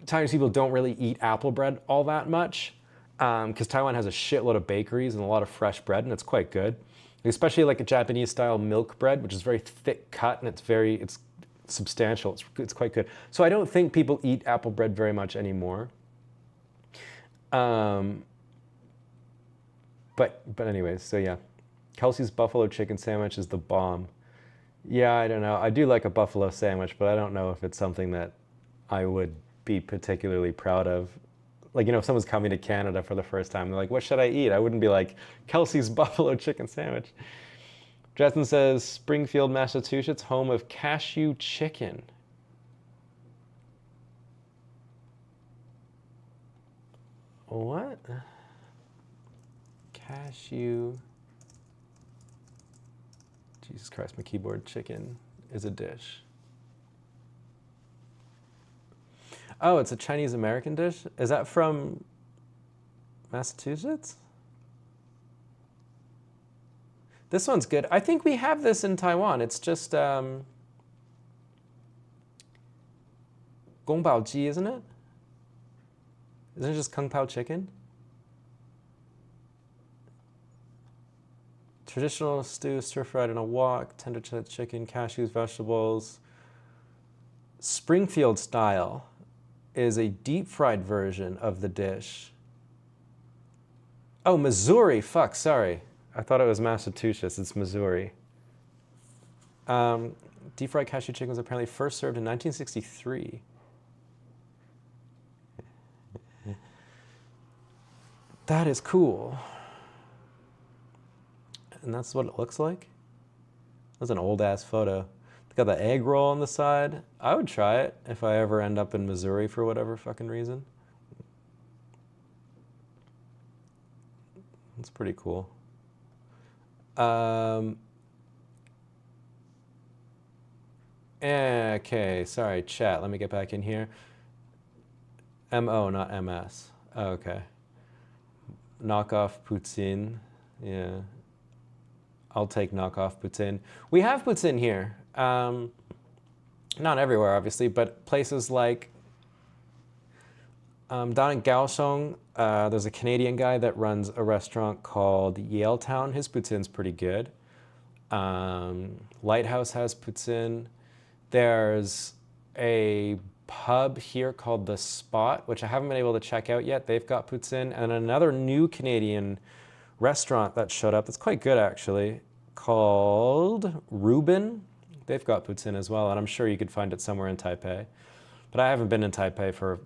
Taiwanese people don't really eat apple bread all that much because Taiwan has a shitload of bakeries and a lot of fresh bread, and it's quite good. Especially like a Japanese-style milk bread, which is very thick cut, and it's substantial. It's quite good. So I don't think people eat apple bread very much anymore. But anyways, so yeah. Kelsey's buffalo chicken sandwich is the bomb. Yeah, I don't know. I do like a buffalo sandwich, but I don't know if it's something that I would be particularly proud of. Like, you know, if someone's coming to Canada for the first time, they're like, what should I eat? I wouldn't be like, Kelsey's buffalo chicken sandwich. Justin says, Springfield, Massachusetts, home of cashew chicken. What? Cashew. Jesus Christ, my keyboard. Chicken is a dish. Oh, it's a Chinese American dish? Is that from Massachusetts? This one's good. I think we have this in Taiwan. It's just Gongbao Ji, isn't it? Isn't it just Kung Pao chicken? Traditional stew, stir-fried in a wok, tender chicken, cashews, vegetables. Springfield style is a deep-fried version of the dish. Oh, Missouri. Fuck, sorry. I thought it was Massachusetts. It's Missouri. Deep-fried cashew chicken was apparently first served in 1963. That is cool. And that's what it looks like? That's an old-ass photo. It's got the egg roll on the side. I would try it if I ever end up in Missouri for whatever fucking reason. That's pretty cool. Okay, sorry, chat. Let me get back in here. M-O, not M-S. Oh, okay. Knockoff poutine. Yeah. I'll take knockoff poutine. We have poutine here. Not everywhere, obviously, but places like down in Kaohsiung, there's a Canadian guy that runs a restaurant called Yaletown. His poutine's pretty good. Lighthouse has poutine. There's a pub here called The Spot, which I haven't been able to check out yet. They've got poutine. And another new Canadian restaurant that showed up that's quite good, actually, called Reuben. They've got poutine as well, and I'm sure you could find it somewhere in Taipei. But I haven't been in Taipei for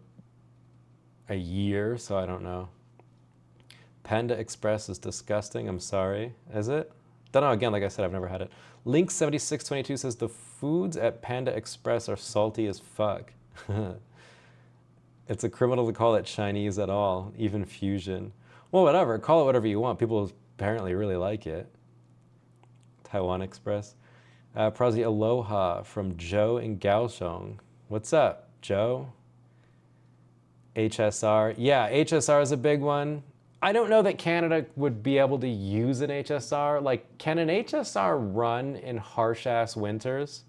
a year, so I don't know. Panda Express is disgusting. I'm sorry. Is it? Don't know. Again, like I said, I've never had it. Link7622 says the foods at Panda Express are salty as fuck. It's a criminal to call it Chinese at all, even fusion. Well, whatever. Call it whatever you want. People apparently really like it. Taiwan Express. Prazi Aloha from Joe in Kaohsiung. What's up, Joe? HSR. Yeah, HSR is a big one. I don't know that Canada would be able to use an HSR. Like, can an HSR run in harsh-ass winters?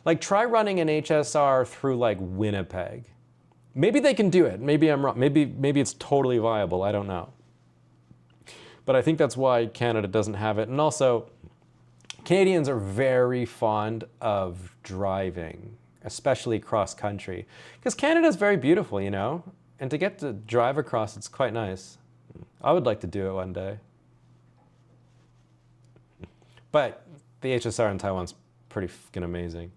Like, try running an HSR through, like, Winnipeg. Maybe they can do it. Maybe I'm wrong. Maybe it's totally viable. I don't know. But I think that's why Canada doesn't have it. And also, Canadians are very fond of driving, especially cross-country. Because Canada's very beautiful, you know? And to get to drive across, it's quite nice. I would like to do it one day. But the HSR in Taiwan's pretty fucking amazing.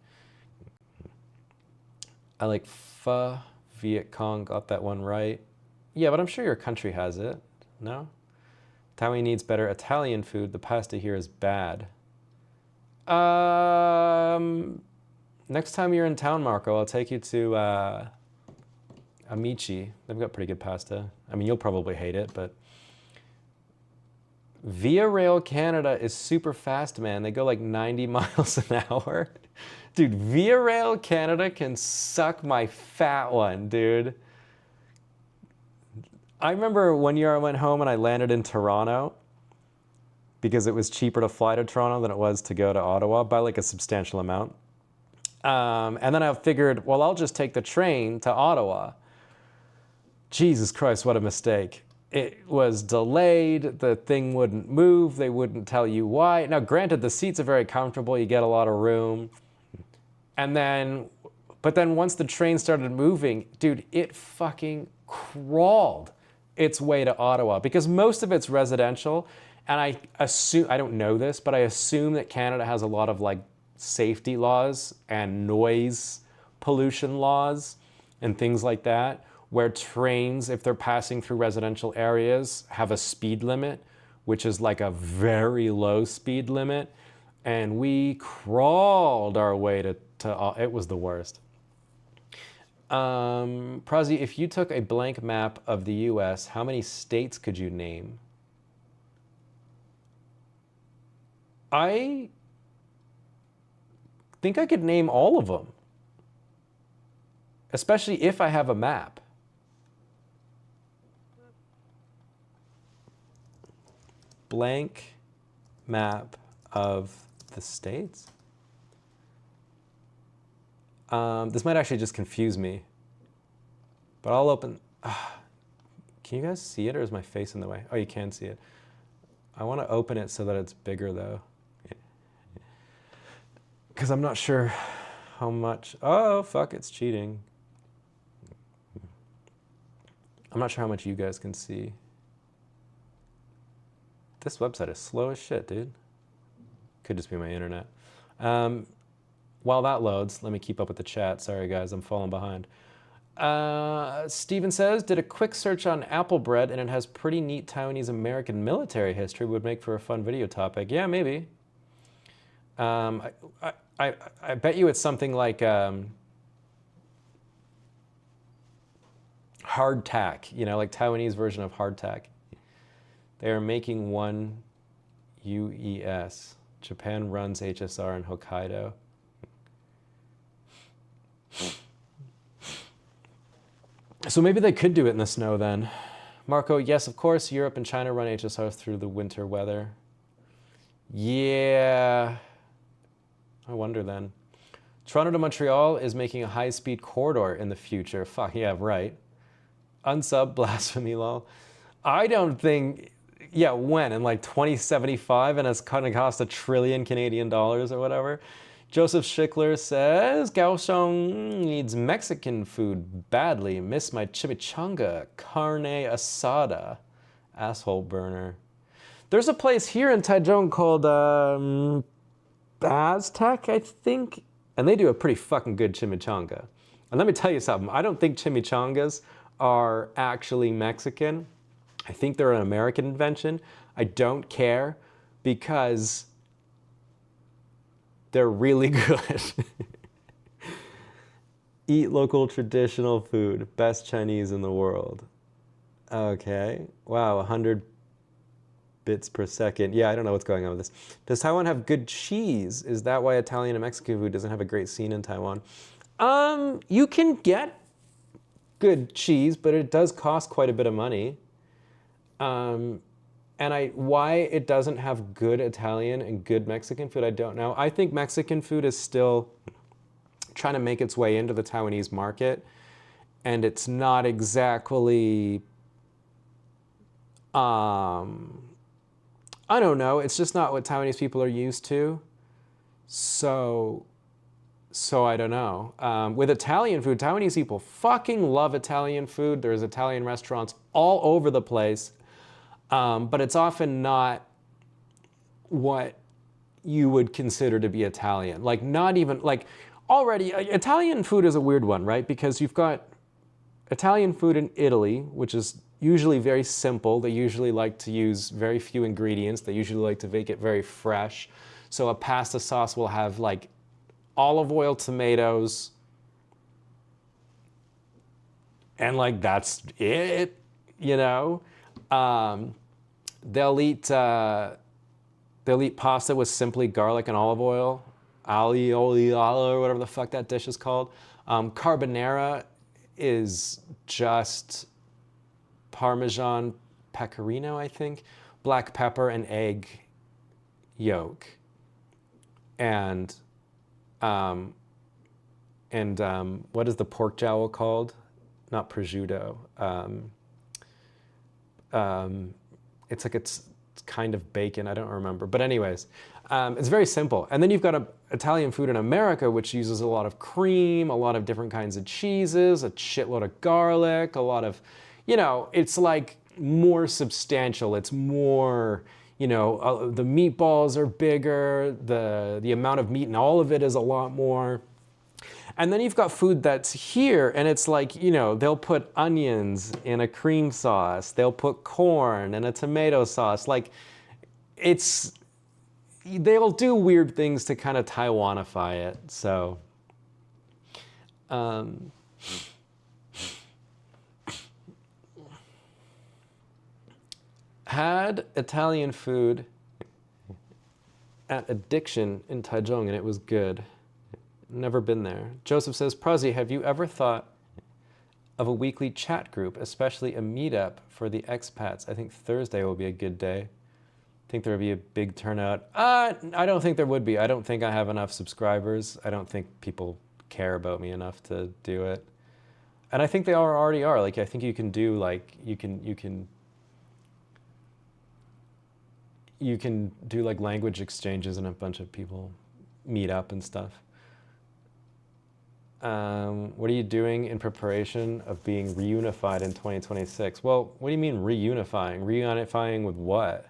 I like pho, Viet Cong, got that one right. Yeah, but I'm sure your country has it, no? Taiwan needs better Italian food. The pasta here is bad. Next time you're in town, Marco, I'll take you to Amici. They've got pretty good pasta. I mean, you'll probably hate it, but Via Rail Canada is super fast, man. They go like 90 miles an hour. Dude, Via Rail Canada can suck my fat one, dude. I remember one year I went home and I landed in Toronto because it was cheaper to fly to Toronto than it was to go to Ottawa by like a substantial amount. And then I figured, well, I'll just take the train to Ottawa. Jesus Christ, what a mistake. It was delayed, the thing wouldn't move, they wouldn't tell you why. Now, granted, the seats are very comfortable, you get a lot of room. But then once the train started moving, dude, it fucking crawled its way to Ottawa because most of it's residential. And I assume, I don't know this, but I assume that Canada has a lot of like safety laws and noise pollution laws and things like that, where trains, if they're passing through residential areas, have a speed limit, which is like a very low speed limit. And we crawled our way to it was the worst. Prazi, if you took a blank map of the US, how many states could you name? I think I could name all of them. especially if I have a map. Blank map of the states. This might actually just confuse me, but I'll open. Can you guys see it, or is my face in the way? Oh, you can see it. I want to open it so that it's bigger, though, because I'm not sure how much. Oh, fuck, it's cheating. I'm not sure how much you guys can see. This website is slow as shit, dude. Could just be my internet. While that loads, let me keep up with the chat. Sorry, guys, I'm falling behind. Steven says, did a quick search on apple bread, and it has pretty neat Taiwanese American military history. Would make for a fun video topic. Yeah, maybe. I bet you it's something like hardtack, you know, like Taiwanese version of hardtack. They are making one UES. Japan runs HSR in Hokkaido. So maybe they could do it in the snow then. Marco, yes, of course, Europe and China run HSRs through the winter weather. Yeah. I wonder then. Toronto to Montreal is making a high-speed corridor in the future. Fuck, yeah, right. Unsub, blasphemy, lol. I don't think, yeah, when? In like 2075, and it's going to cost $1 trillion Canadian dollars or whatever? Joseph Schickler says, Kaohsiung needs Mexican food badly. Miss my chimichanga, carne asada. Asshole burner. There's a place here in Taichung called Aztec, I think. And they do a pretty fucking good chimichanga. And let me tell you something. I don't think chimichangas are actually Mexican. I think they're an American invention. I don't care because they're really good. Eat local traditional food. Best Chinese in the world. Okay. Wow, 100 bits per second. Yeah, I don't know what's going on with this. Does Taiwan have good cheese? Is that why Italian and Mexican food doesn't have a great scene in Taiwan? You can get good cheese, but it does cost quite a bit of money. And why it doesn't have good Italian and good Mexican food, I don't know. I think Mexican food is still trying to make its way into the Taiwanese market, and it's not exactly, I don't know, it's just not what Taiwanese people are used to. So I don't know. With Italian food, Taiwanese people fucking love Italian food. There's Italian restaurants all over the place. But it's often not what you would consider to be Italian. Like, not even, like, already, Italian food is a weird one, right? Because you've got Italian food in Italy, which is usually very simple. They usually like to use very few ingredients. They usually like to make it very fresh. So a pasta sauce will have, like, olive oil, tomatoes, and, like, that's it, you know? They'll eat pasta with simply garlic and olive oil, olio, or whatever the fuck that dish is called. Carbonara is just Parmesan pecorino, I think, black pepper and egg yolk, and what is the pork jowl called? Not prosciutto. It's like it's kind of bacon. I don't remember. But anyways, it's very simple. And then you've got Italian food in America, which uses a lot of cream, a lot of different kinds of cheeses, a shitload of garlic, a lot of, you know, it's like more substantial. It's more, you know, the meatballs are bigger. The amount of meat in all of it is a lot more. And then you've got food that's here, and it's like, you know, they'll put onions in a cream sauce. They'll put corn in a tomato sauce. Like, they'll do weird things to kind of Taiwanify it. So, had Italian food at Addiction in Taichung, and it was good. Never been there. Joseph says, Pruzzy, have you ever thought of a weekly chat group, especially a meetup for the expats. I think Thursday will be a good day. Think there would be a big turnout? I don't think there would be. I don't think I have enough subscribers. I don't think people care about me enough to do it. And I think they already are. Like, I think you can do, like, you can do like language exchanges and a bunch of people meet up and stuff. What are you doing in preparation of being reunified in 2026? Well, what do you mean reunifying? Reunifying with what?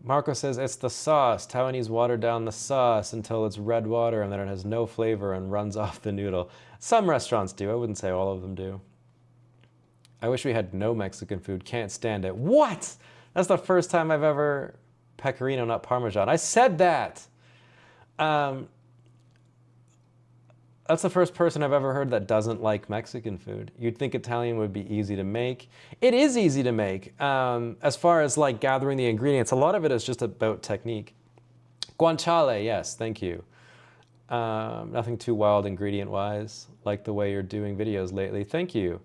Marco says it's the sauce. Taiwanese water down the sauce until it's red water and then it has no flavor and runs off the noodle. Some restaurants do. I wouldn't say all of them do. I wish we had no Mexican food. Can't stand it. What? That's the first time I've ever pecorino, not Parmesan. I said that. That's the first person I've ever heard that doesn't like Mexican food. You'd think Italian would be easy to make. It is easy to make. As far as like gathering the ingredients, a lot of it is just about technique. Guanciale, yes, thank you. Nothing too wild ingredient-wise, like the way you're doing videos lately. Thank you.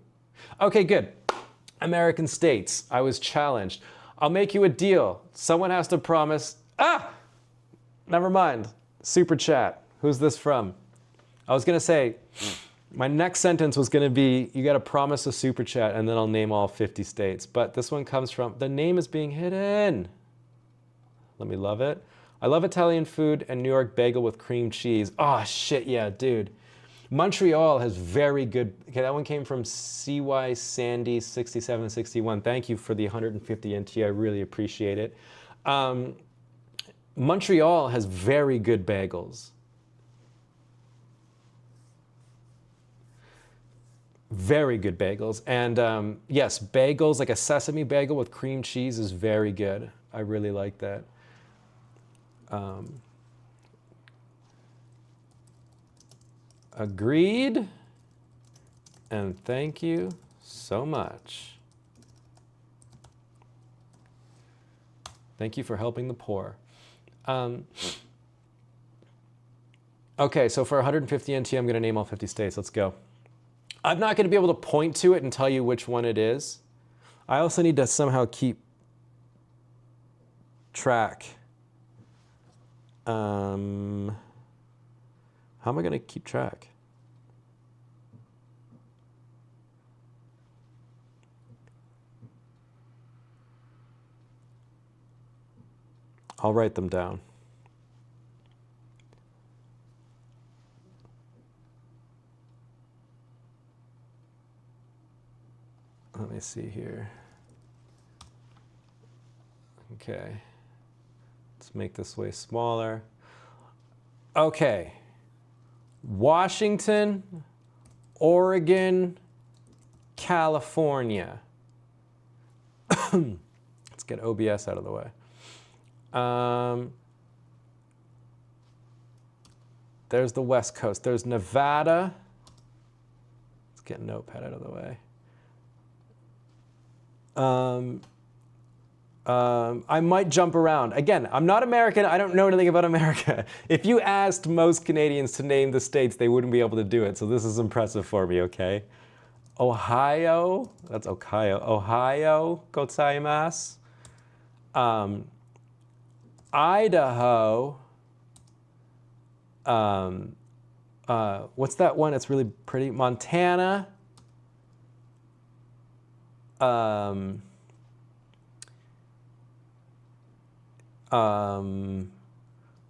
Okay, good. American states, I was challenged. I'll make you a deal. Someone has to promise. Never mind. Super chat. Who's this from? I was going to say, my next sentence was going to be, you got to promise a super chat, and then I'll name all 50 states. But this one comes from, the name is being hidden. Let me love it. I love Italian food and New York bagel with cream cheese. Oh, shit, yeah, dude. Montreal has very good, okay, that one came from CY Sandy 6761. Thank you for the 150 NT, I really appreciate it. Montreal has very good bagels. Very good bagels. And yes, bagels, like a sesame bagel with cream cheese is very good. I really like that. Agreed. And thank you so much. Thank you for helping the poor. Okay, so for 150 NT, I'm going to name all 50 states. Let's go. I'm not going to be able to point to it and tell you which one it is. I also need to somehow keep track. How am I going to keep track? I'll write them down. Let me see here. Okay. Let's make this way smaller. Okay. Washington, Oregon, California. Let's get OBS out of the way. There's the West Coast. There's Nevada. Let's get Notepad out of the way. I might jump around. Again, I'm not American. I don't know anything about America. If you asked most Canadians to name the states, they wouldn't be able to do it. So this is impressive for me, okay? Ohio. That's Ohio. Ohio. Gozaimasu. Idaho. What's that one? It's really pretty. Montana.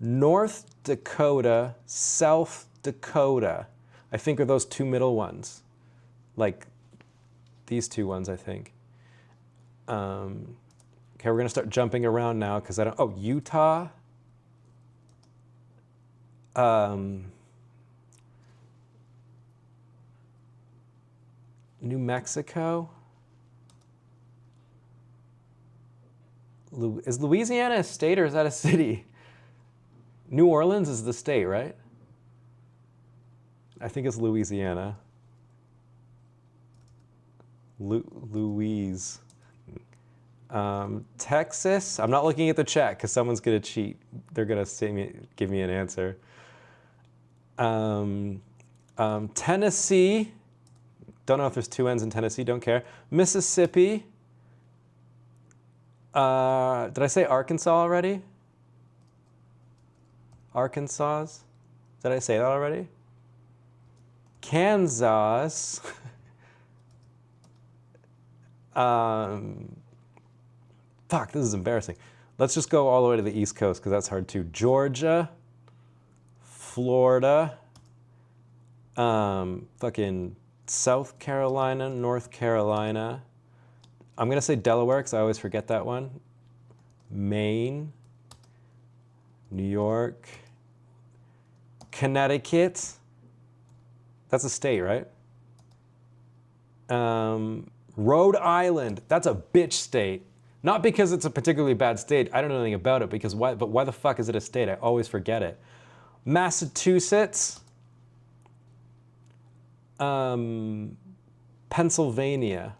North Dakota, South Dakota, I think are those two middle ones. Like these two ones, I think. Okay, we're gonna start jumping around now because I don't, oh, Utah. New Mexico. Is Louisiana a state or is that a city? New Orleans is the state, right? I think it's Louisiana. Louise. Texas. I'm not looking at the chat because someone's going to cheat. They're going to give me an answer. Tennessee. Don't know if there's two N's in Tennessee, don't care. Mississippi. Did I say Arkansas already? Arkansas? Did I say that already? Kansas. Fuck, this is embarrassing. Let's just go all the way to the East Coast because that's hard too. Georgia, Florida, fucking South Carolina, North Carolina. I'm going to say Delaware because I always forget that one. Maine, New York, Connecticut. That's a state, right? Rhode Island. That's a bitch state. Not because it's a particularly bad state. I don't know anything about it because why? But why the fuck is it a state? I always forget it. Massachusetts. Pennsylvania.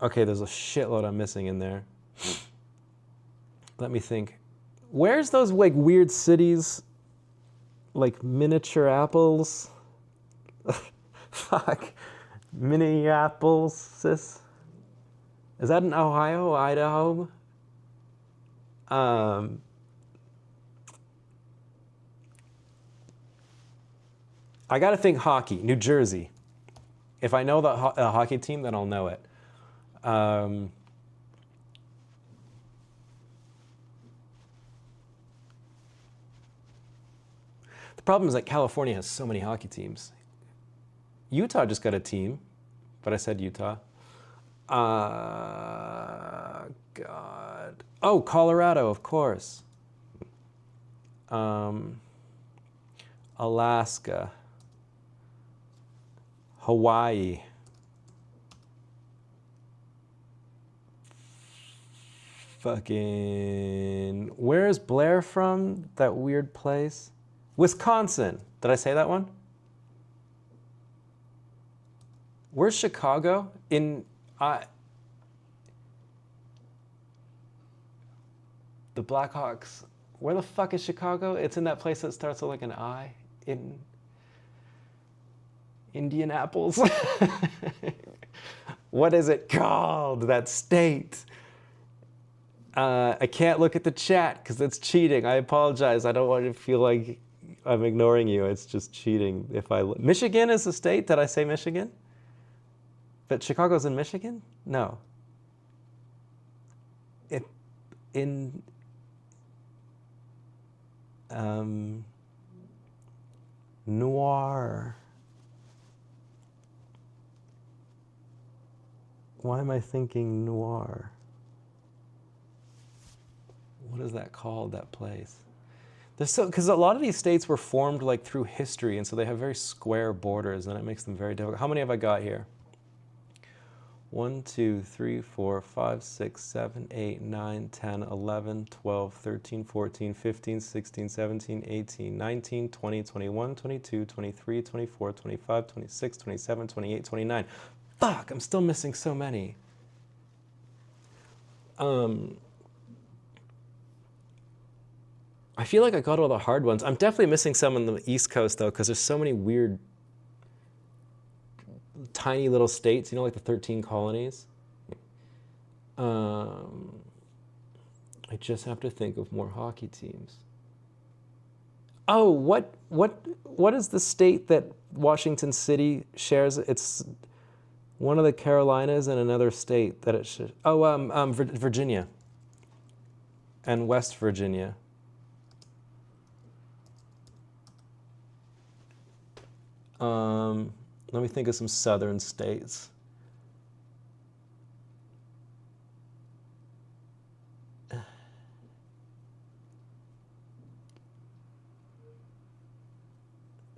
Okay, there's a shitload I'm missing in there. Let me think. Where's those like weird cities? Like miniature apples? Fuck. Minneapolis? Is that in Ohio? Idaho? I gotta think hockey. New Jersey. If I know the hockey team, then I'll know it. The problem is that California has so many hockey teams. Utah just got a team, but I said Utah. God. Oh, Colorado, of course. Alaska. Hawaii. Fucking... Where is Blair from? That weird place? Wisconsin. Did I say that one? Where's Chicago? The Blackhawks. Where the fuck is Chicago? It's in that place that starts with like an I. In Indianapolis. What is it called? That state. I can't look at the chat because it's cheating. I apologize. I don't want to feel like I'm ignoring you. It's just cheating. If I Michigan is a state. Did I say Michigan? But Chicago's in Michigan? No. Noir. Why am I thinking noir? What is that called, that place? Because a lot of these states were formed like through history, and so they have very square borders, and it makes them very difficult. How many have I got here? 1, 2, 3, 4, 5, 6, 7, 8, 9, 10, 11, 12, 13, 14, 15, 16, 17, 18, 19, 20, 21, 22, 23, 24, 25, 26, 27, 28, 29. Fuck, I'm still missing so many. I feel like I got all the hard ones. I'm definitely missing some on the East Coast, though, because there's so many weird tiny little states, you know, like the 13 colonies. I just have to think of more hockey teams. Oh, what is the state that Washington City shares? It's one of the Carolinas and another state that it should. Oh, Virginia and West Virginia. Let me think of some southern states.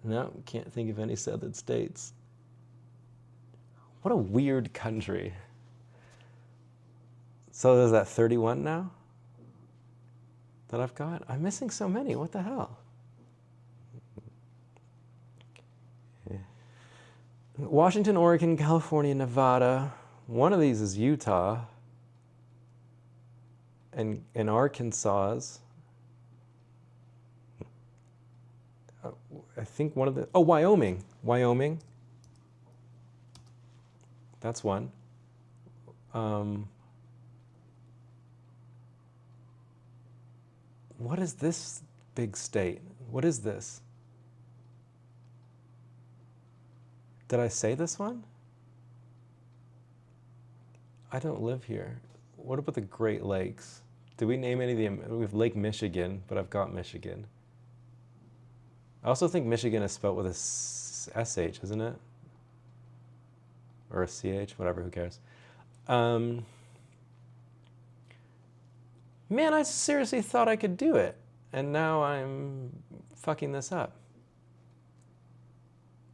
No, can't think of any southern states. What a weird country. So there's that 31 now that I've got? I'm missing so many. What the hell? Washington, Oregon, California, Nevada. One of these is Utah and Arkansas. I think one of the, oh, Wyoming. Wyoming. That's one. What is this big state? What is this? Did I say this one? I don't live here. What about the Great Lakes? Did we name any of the, we have Lake Michigan, but I've got Michigan. I also think Michigan is spelled with a SH, isn't it? Or a CH, whatever, who cares? Man, I seriously thought I could do it, and now I'm fucking this up.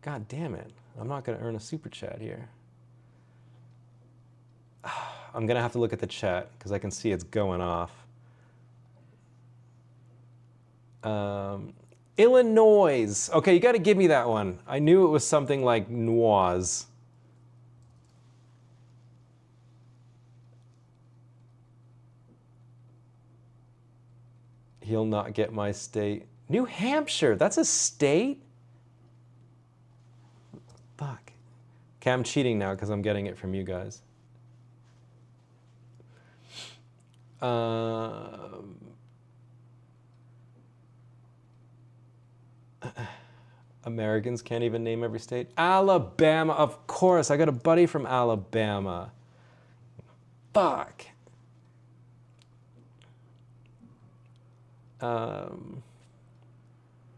God damn it. I'm not gonna earn a super chat here. I'm gonna have to look at the chat, because I can see it's going off. Illinois. Okay, you gotta give me that one. I knew it was something like noise. He'll not get my state. New Hampshire, that's a state? Fuck. Okay, I'm cheating now because I'm getting it from you guys. Americans can't even name every state. Alabama, of course. I got a buddy from Alabama. Fuck.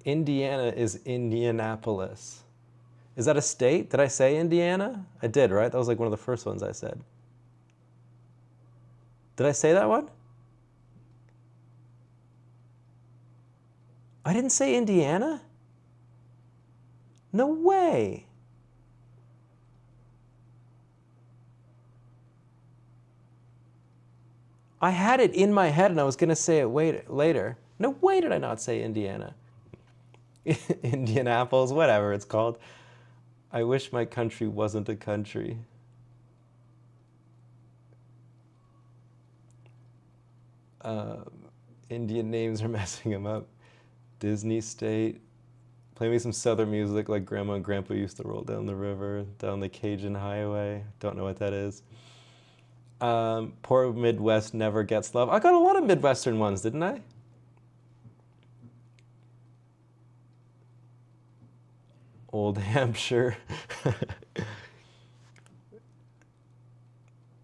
Indiana is Indianapolis. Is that a state? Did I say Indiana? I did, right? That was like one of the first ones I said. Did I say that one? I didn't say Indiana? No way. I had it in my head and I was going to say it later. No way did I not say Indiana. Indianapolis, whatever it's called. I wish my country wasn't a country. Indian names are messing them up. Disney State. Play me some Southern music like Grandma and Grandpa used to roll down the river, down the Cajun Highway. Don't know what that is. Poor Midwest never gets love. I got a lot of Midwestern ones, didn't I? Old Hampshire.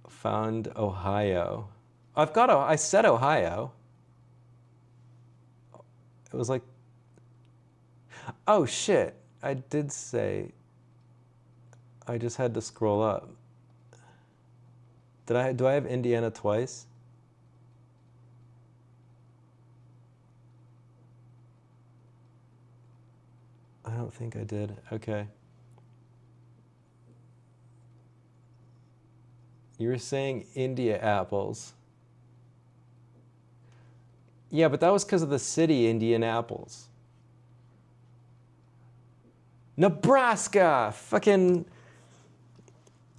Found Ohio. I said Ohio. It was like, oh shit, I did say, I just had to scroll up. Do I have Indiana twice? I don't think I did. Okay. You were saying India apples. Yeah, but that was because of the city, Indianapolis. Nebraska! Fucking...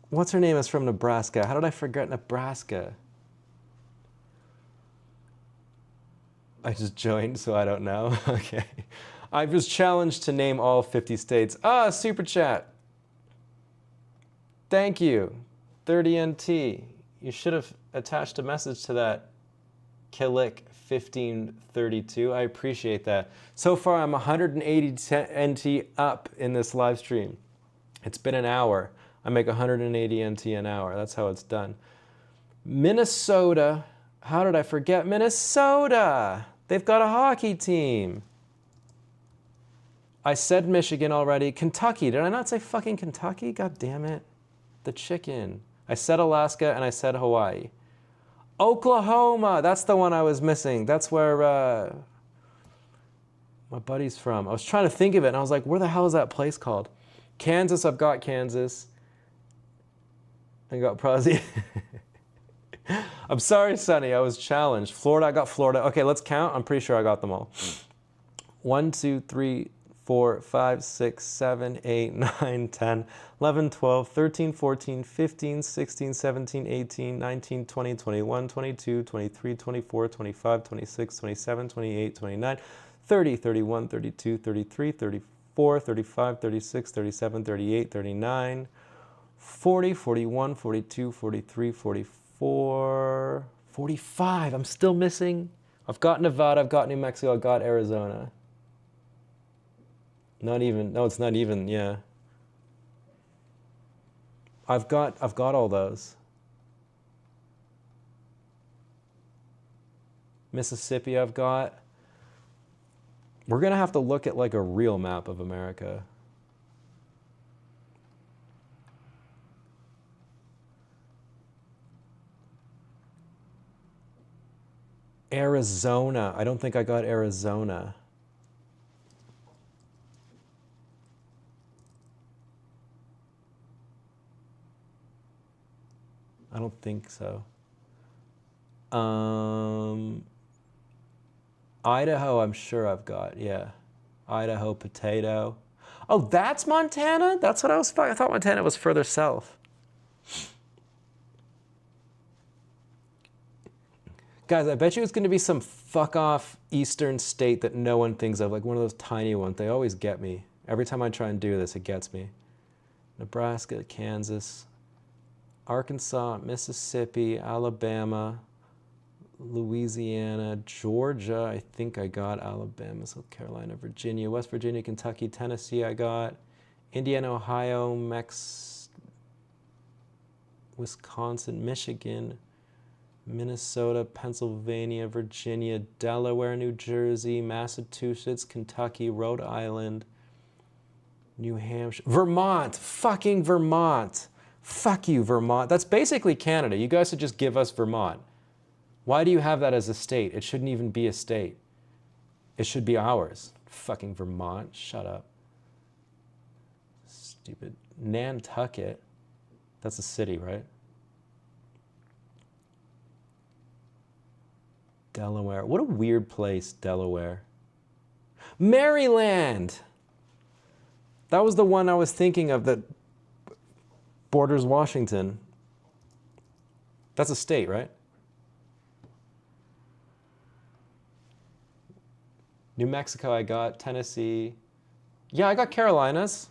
What's her name is from Nebraska? How did I forget Nebraska? I just joined, so I don't know. Okay. I was challenged to name all 50 states. Ah, super chat. Thank you. 30NT. You should have attached a message to that. Kilik1532. I appreciate that. So far, I'm 180 NT up in this live stream. It's been an hour. I make 180 NT an hour. That's how it's done. Minnesota. How did I forget Minnesota? They've got a hockey team. I said Michigan already. Kentucky. Did I not say fucking Kentucky? God damn it. The chicken. I said Alaska and I said Hawaii. Oklahoma. That's the one I was missing. That's where my buddy's from. I was trying to think of it and I was like, where the hell is that place called? Kansas. I've got Kansas. I got Prozzy. I'm sorry, Sonny. I was challenged. Florida. I got Florida. Okay, let's count. I'm pretty sure I got them all. 1, 2, 3, 4, 5, 6, 7, 8, 9, 10, 11, 12, 13, 14, 15, 16, 17, 18, 19, 20, 21, 22, 23, 24, 25, 26, 27, 28, 29, 30, 31, 32, 33, 34, 34, 35, 36, 37, 38, 39, 40, 41, 42, 43, 44, 45. I'm still missing. I've got Nevada, I've got New Mexico, I've got Arizona. Not even, no, it's not even, yeah. I've got all those. Mississippi I've got. We're gonna have to look at like a real map of America. Arizona. I don't think I got Arizona. I don't think so. Idaho, I'm sure I've got, yeah. Idaho, potato. Oh, that's Montana? That's what I thought Montana was further south. Guys, I bet you it's going to be some fuck-off eastern state that no one thinks of, like one of those tiny ones. They always get me. Every time I try and do this, it gets me. Nebraska, Kansas, Arkansas, Mississippi, Alabama, Louisiana, Georgia, I think I got Alabama, South Carolina, Virginia, West Virginia, Kentucky, Tennessee I got, Indiana, Ohio, Wisconsin, Michigan, Minnesota, Pennsylvania, Virginia, Delaware, New Jersey, Massachusetts, Kentucky, Rhode Island, New Hampshire, Vermont, fucking Vermont. Fuck you, Vermont. That's basically Canada. You guys should just give us Vermont. Why do you have that as a state? It shouldn't even be a state. It should be ours. Fucking Vermont. Shut up. Stupid. Nantucket. That's a city, right? Delaware. What a weird place, Delaware. Maryland! That was the one I was thinking of that borders Washington. That's a state, right? New Mexico I got, Tennessee. Yeah, I got Carolinas.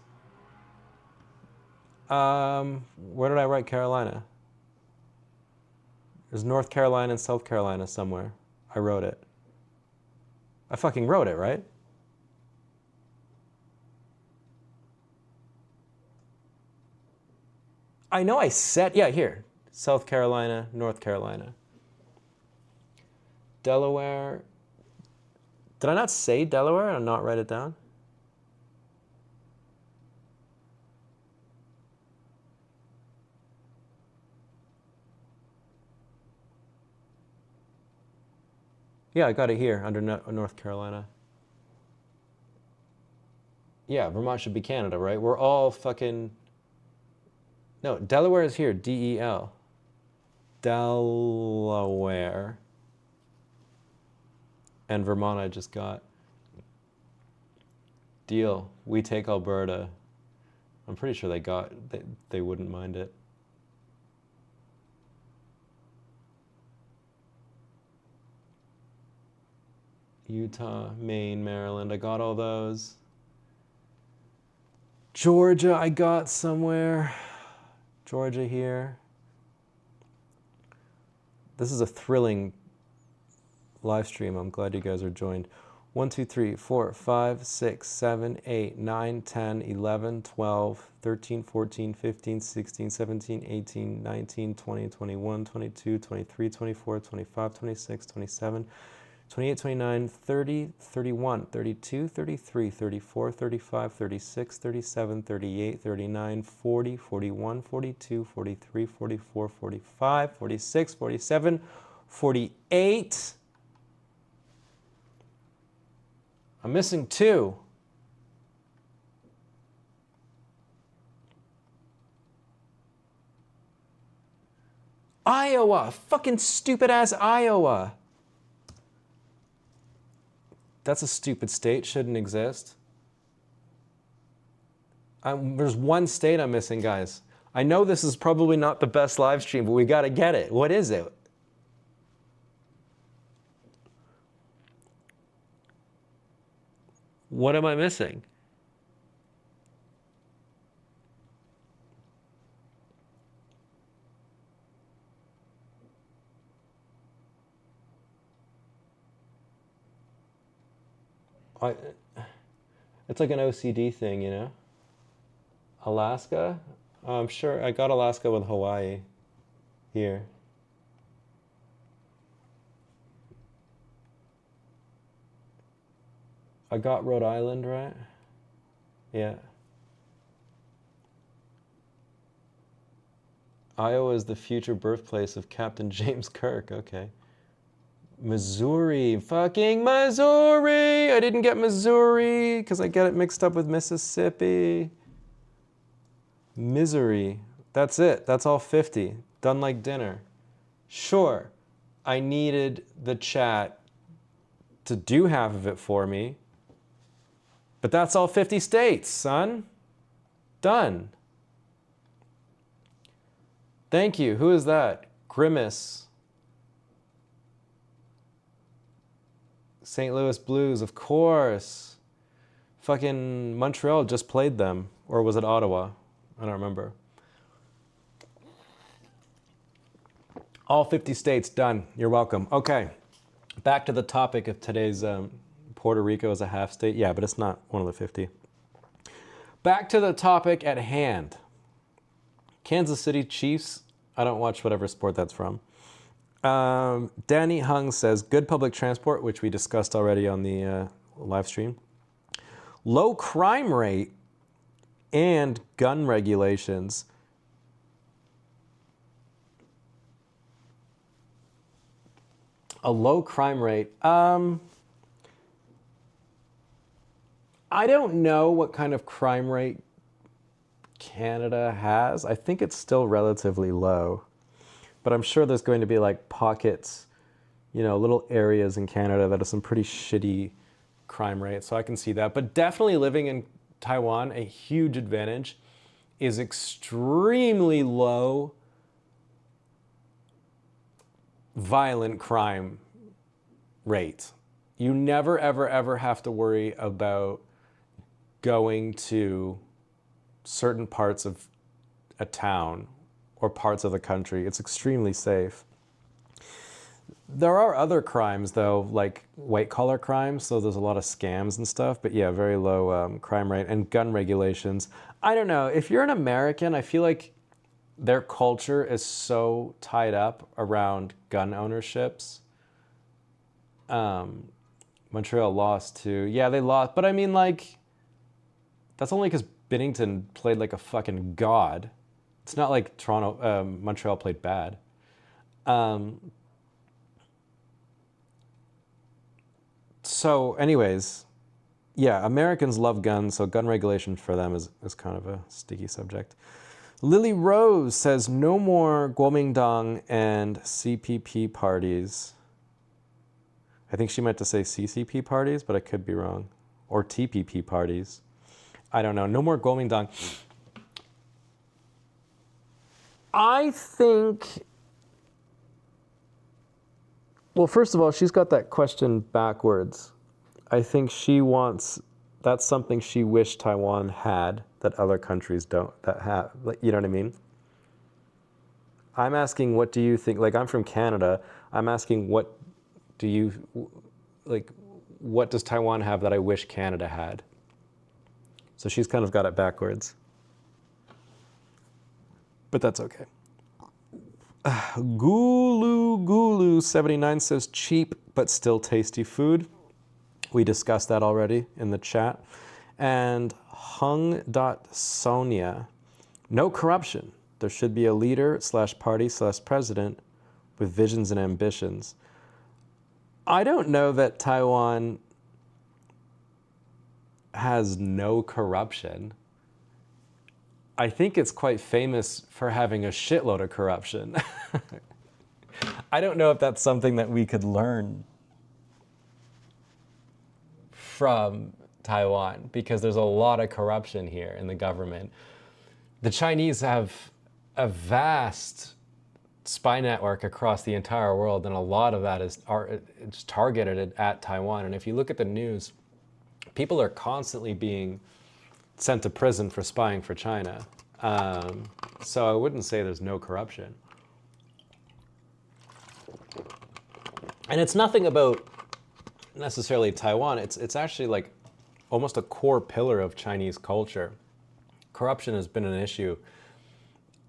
Where did I write Carolina? There's North Carolina and South Carolina somewhere. I wrote it. I fucking wrote it, right? I know I said, yeah, here. South Carolina, North Carolina. Delaware. Did I not say Delaware and not write it down? Yeah, I got it here under North Carolina. Yeah, Vermont should be Canada, right? We're all fucking... No, Delaware is here, D-E-L. Delaware. And Vermont I just got. Deal. We take Alberta. I'm pretty sure they wouldn't mind it. Utah, Maine, Maryland, I got all those. Georgia, I got somewhere. Georgia here. This is a thrilling live stream. I'm glad you guys are joined. 1, 2, 3, 4, 5, 6, 7, 8, 9, 10, 11, 12, 13, 14, 15, 16, 17, 18, 19, 20, 21, 22, 23, 24, 25, 26, 27, 28, 29, 30, 31, 32, 33, 34, 35, 36, 37, 38, 39, 40, 41, 42, 43, 44, 45, 46, 47, 48. I'm missing 2. Iowa, fucking stupid ass Iowa. That's a stupid state, shouldn't exist. There's one state I'm missing, guys. I know this is probably not the best live stream, but we gotta get it. What is it? What am I missing? I, it's like an OCD thing, you know? Alaska? I'm sure I got Alaska with Hawaii here. I got Rhode Island, right? Yeah. Iowa is the future birthplace of Captain James Kirk. Okay. Missouri. Fucking Missouri! I didn't get Missouri because I get it mixed up with Mississippi. Misery. That's it. That's all 50. Done like dinner. Sure, I needed the chat to do half of it for me, but that's all 50 states, son. Done. Thank you. Who is that? Grimace. St. Louis Blues, of course. Fucking Montreal just played them. Or was it Ottawa? I don't remember. All 50 states done. You're welcome. Okay. Back to the topic of today's Puerto Rico is a half state. Yeah, but it's not one of the 50. Back to the topic at hand. Kansas City Chiefs. I don't watch whatever sport that's from. Danny Hung says, good public transport, which we discussed already on the live stream. Low crime rate and gun regulations. A low crime rate. I don't know what kind of crime rate Canada has. I think it's still relatively low. But I'm sure there's going to be like pockets, you know, little areas in Canada that have some pretty shitty crime rates. So I can see that. But definitely living in Taiwan, a huge advantage is extremely low violent crime rate. You never, ever, ever have to worry about going to certain parts of a town or parts of the country. It's extremely safe. There are other crimes, though, like white-collar crimes, so there's a lot of scams and stuff, but yeah, very low crime rate. And gun regulations. I don't know. If you're an American, I feel like their culture is so tied up around gun ownerships. Montreal lost too. Yeah, they lost. But I mean, like, that's only because Binnington played like a fucking god. It's not like Montreal played bad. So anyways, yeah, Americans love guns, so gun regulation for them is kind of a sticky subject. Lily Rose says, no more Kuomintang and CPP parties. I think she meant to say CCP parties, but I could be wrong. Or TPP parties. I don't know. No more Kuomintang. I think, well, first of all, she's got that question backwards. I think she wants, that's something she wished Taiwan had that other countries don't, that have, like, you know what I mean? I'm asking, what do you think, like, I'm from Canada, I'm asking, what do you, like, what does Taiwan have that I wish Canada had? So she's kind of got it backwards. But that's okay. Gulu79 says cheap but still tasty food. We discussed that already in the chat. And Hung.Sonia, no corruption. There should be a leader / party / president with visions and ambitions. I don't know that Taiwan has no corruption. I think it's quite famous for having a shitload of corruption. I don't know if that's something that we could learn from Taiwan, because there's a lot of corruption here in the government. The Chinese have a vast spy network across the entire world, and a lot of that is targeted at Taiwan. And if you look at the news, people are constantly being sent to prison for spying for China. So I wouldn't say there's no corruption. And it's nothing about necessarily Taiwan. It's actually like almost a core pillar of Chinese culture. Corruption has been an issue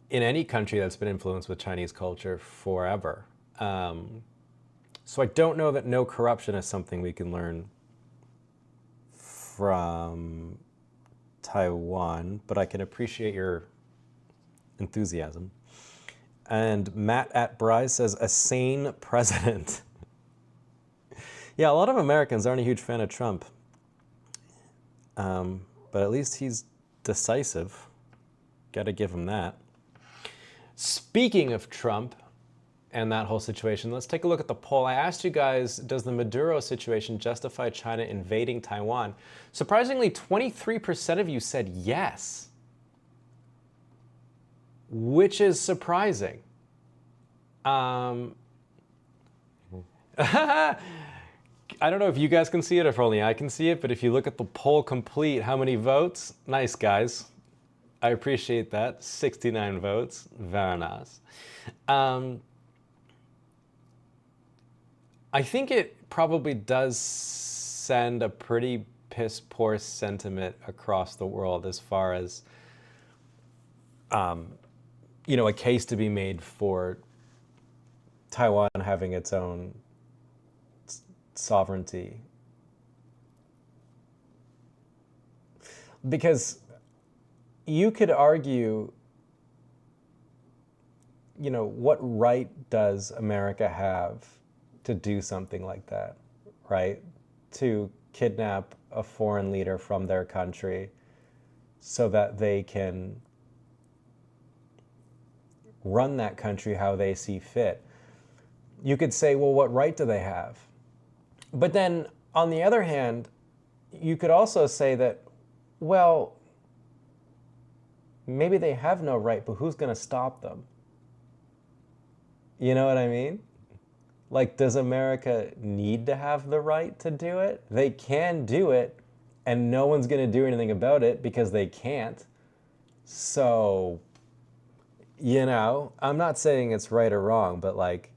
in any country that's been influenced with Chinese culture forever. So I don't know that no corruption is something we can learn from Taiwan, but I can appreciate your enthusiasm. And Matt at Bryce says, a sane president. Yeah, a lot of Americans aren't a huge fan of Trump. But at least he's decisive. Gotta give him that. Speaking of Trump and that whole situation, let's take a look at the poll. I asked you guys, does the Maduro situation justify China invading Taiwan? Surprisingly, 23% of you said yes, which is surprising. I don't know if you guys can see it, if only I can see it, but if you look at the poll complete, how many votes? Nice, guys. I appreciate that. 69 votes. Very nice. I think it probably does send a pretty piss poor sentiment across the world as far as, a case to be made for Taiwan having its own sovereignty. Because you could argue, what right does America have to do something like that, right? To kidnap a foreign leader from their country so that they can run that country how they see fit. You could say, well, what right do they have? But then, on the other hand, you could also say that, well, maybe they have no right, but who's going to stop them? You know what I mean? Like, does America need to have the right to do it? They can do it, and no one's going to do anything about it because they can't. So, I'm not saying it's right or wrong, but like,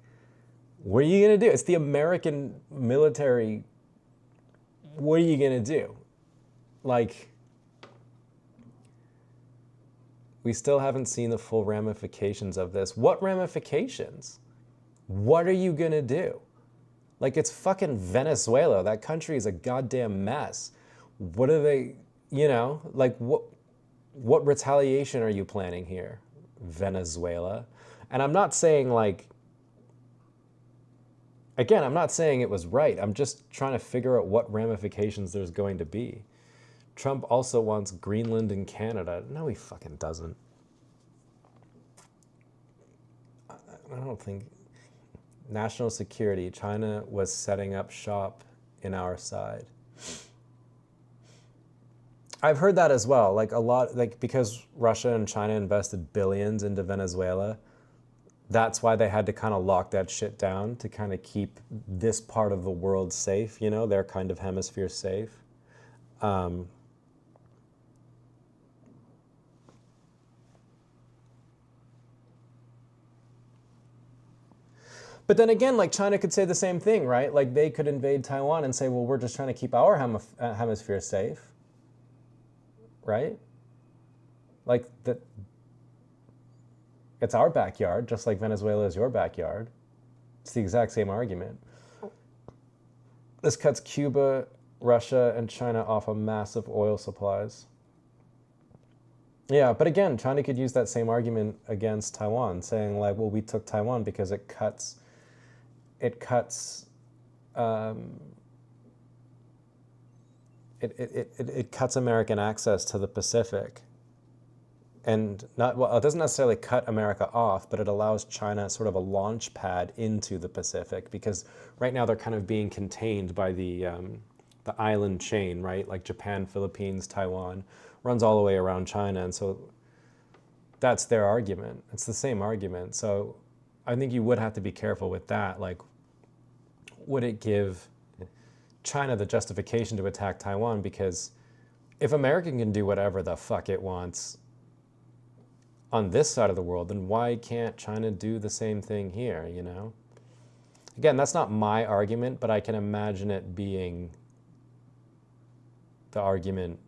what are you going to do? It's the American military. What are you going to do? Like, we still haven't seen the full ramifications of this. What ramifications? What are you going to do? Like, it's fucking Venezuela. That country is a goddamn mess. What are they, like, what retaliation are you planning here, Venezuela? And I'm not saying, like, again, I'm not saying it was right. I'm just trying to figure out what ramifications there's going to be. Trump also wants Greenland and Canada. No, he fucking doesn't. I don't think... National security. China was setting up shop in our side. I've heard that as well. Like a lot, like because Russia and China invested billions into Venezuela, that's why they had to kind of lock that shit down to kind of keep this part of the world safe, their kind of hemisphere safe. But then again, like China could say the same thing, right? Like they could invade Taiwan and say, well, we're just trying to keep our hemisphere safe, right? Like that, it's our backyard, just like Venezuela is your backyard. It's the exact same argument. This cuts Cuba, Russia, and China off of massive oil supplies. Yeah, but again, China could use that same argument against Taiwan, saying like, well, we took Taiwan because it cuts American access to the Pacific. And it doesn't necessarily cut America off, but it allows China sort of a launch pad into the Pacific, because right now they're kind of being contained by the island chain, right? Like Japan, Philippines, Taiwan, runs all the way around China. And so that's their argument. It's the same argument. So I think you would have to be careful with that. Like, would it give China the justification to attack Taiwan? Because if America can do whatever the fuck it wants on this side of the world, then why can't China do the same thing here, Again, that's not my argument, but I can imagine it being the argument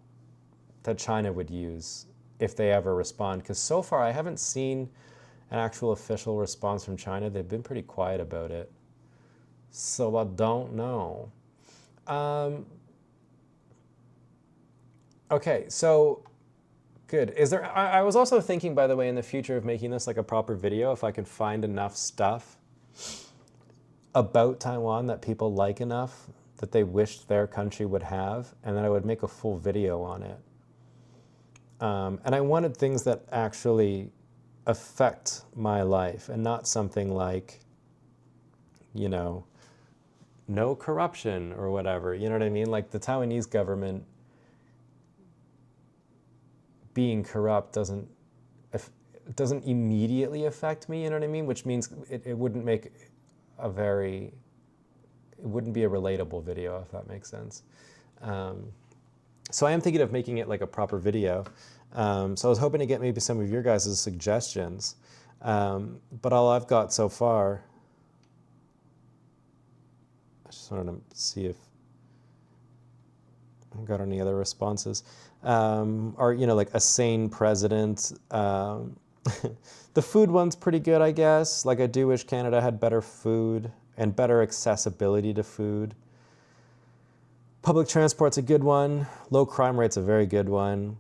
that China would use if they ever respond. Because so far, I haven't seen an actual official response from China. They've been pretty quiet about it. So I don't know. Okay, so good. Is there? I was also thinking, by the way, in the future of making this like a proper video, if I could find enough stuff about Taiwan that people like enough that they wished their country would have, and then I would make a full video on it. And I wanted things that actually affect my life and not something like, you know, no corruption or whatever. You know what I mean? Like the Taiwanese government being corrupt doesn't immediately affect me, you know what I mean? Which means it wouldn't make it wouldn't be a relatable video, if that makes sense. So I am thinking of making it like a proper video. So I was hoping to get maybe some of your guys' suggestions. But all I've got so far, I just wanted to see if I've got any other responses. Or, you know, like a sane president. The food one's pretty good, I guess. Like I do wish Canada had better food and better accessibility to food. Public transport's a good one. Low crime rate's a very good one.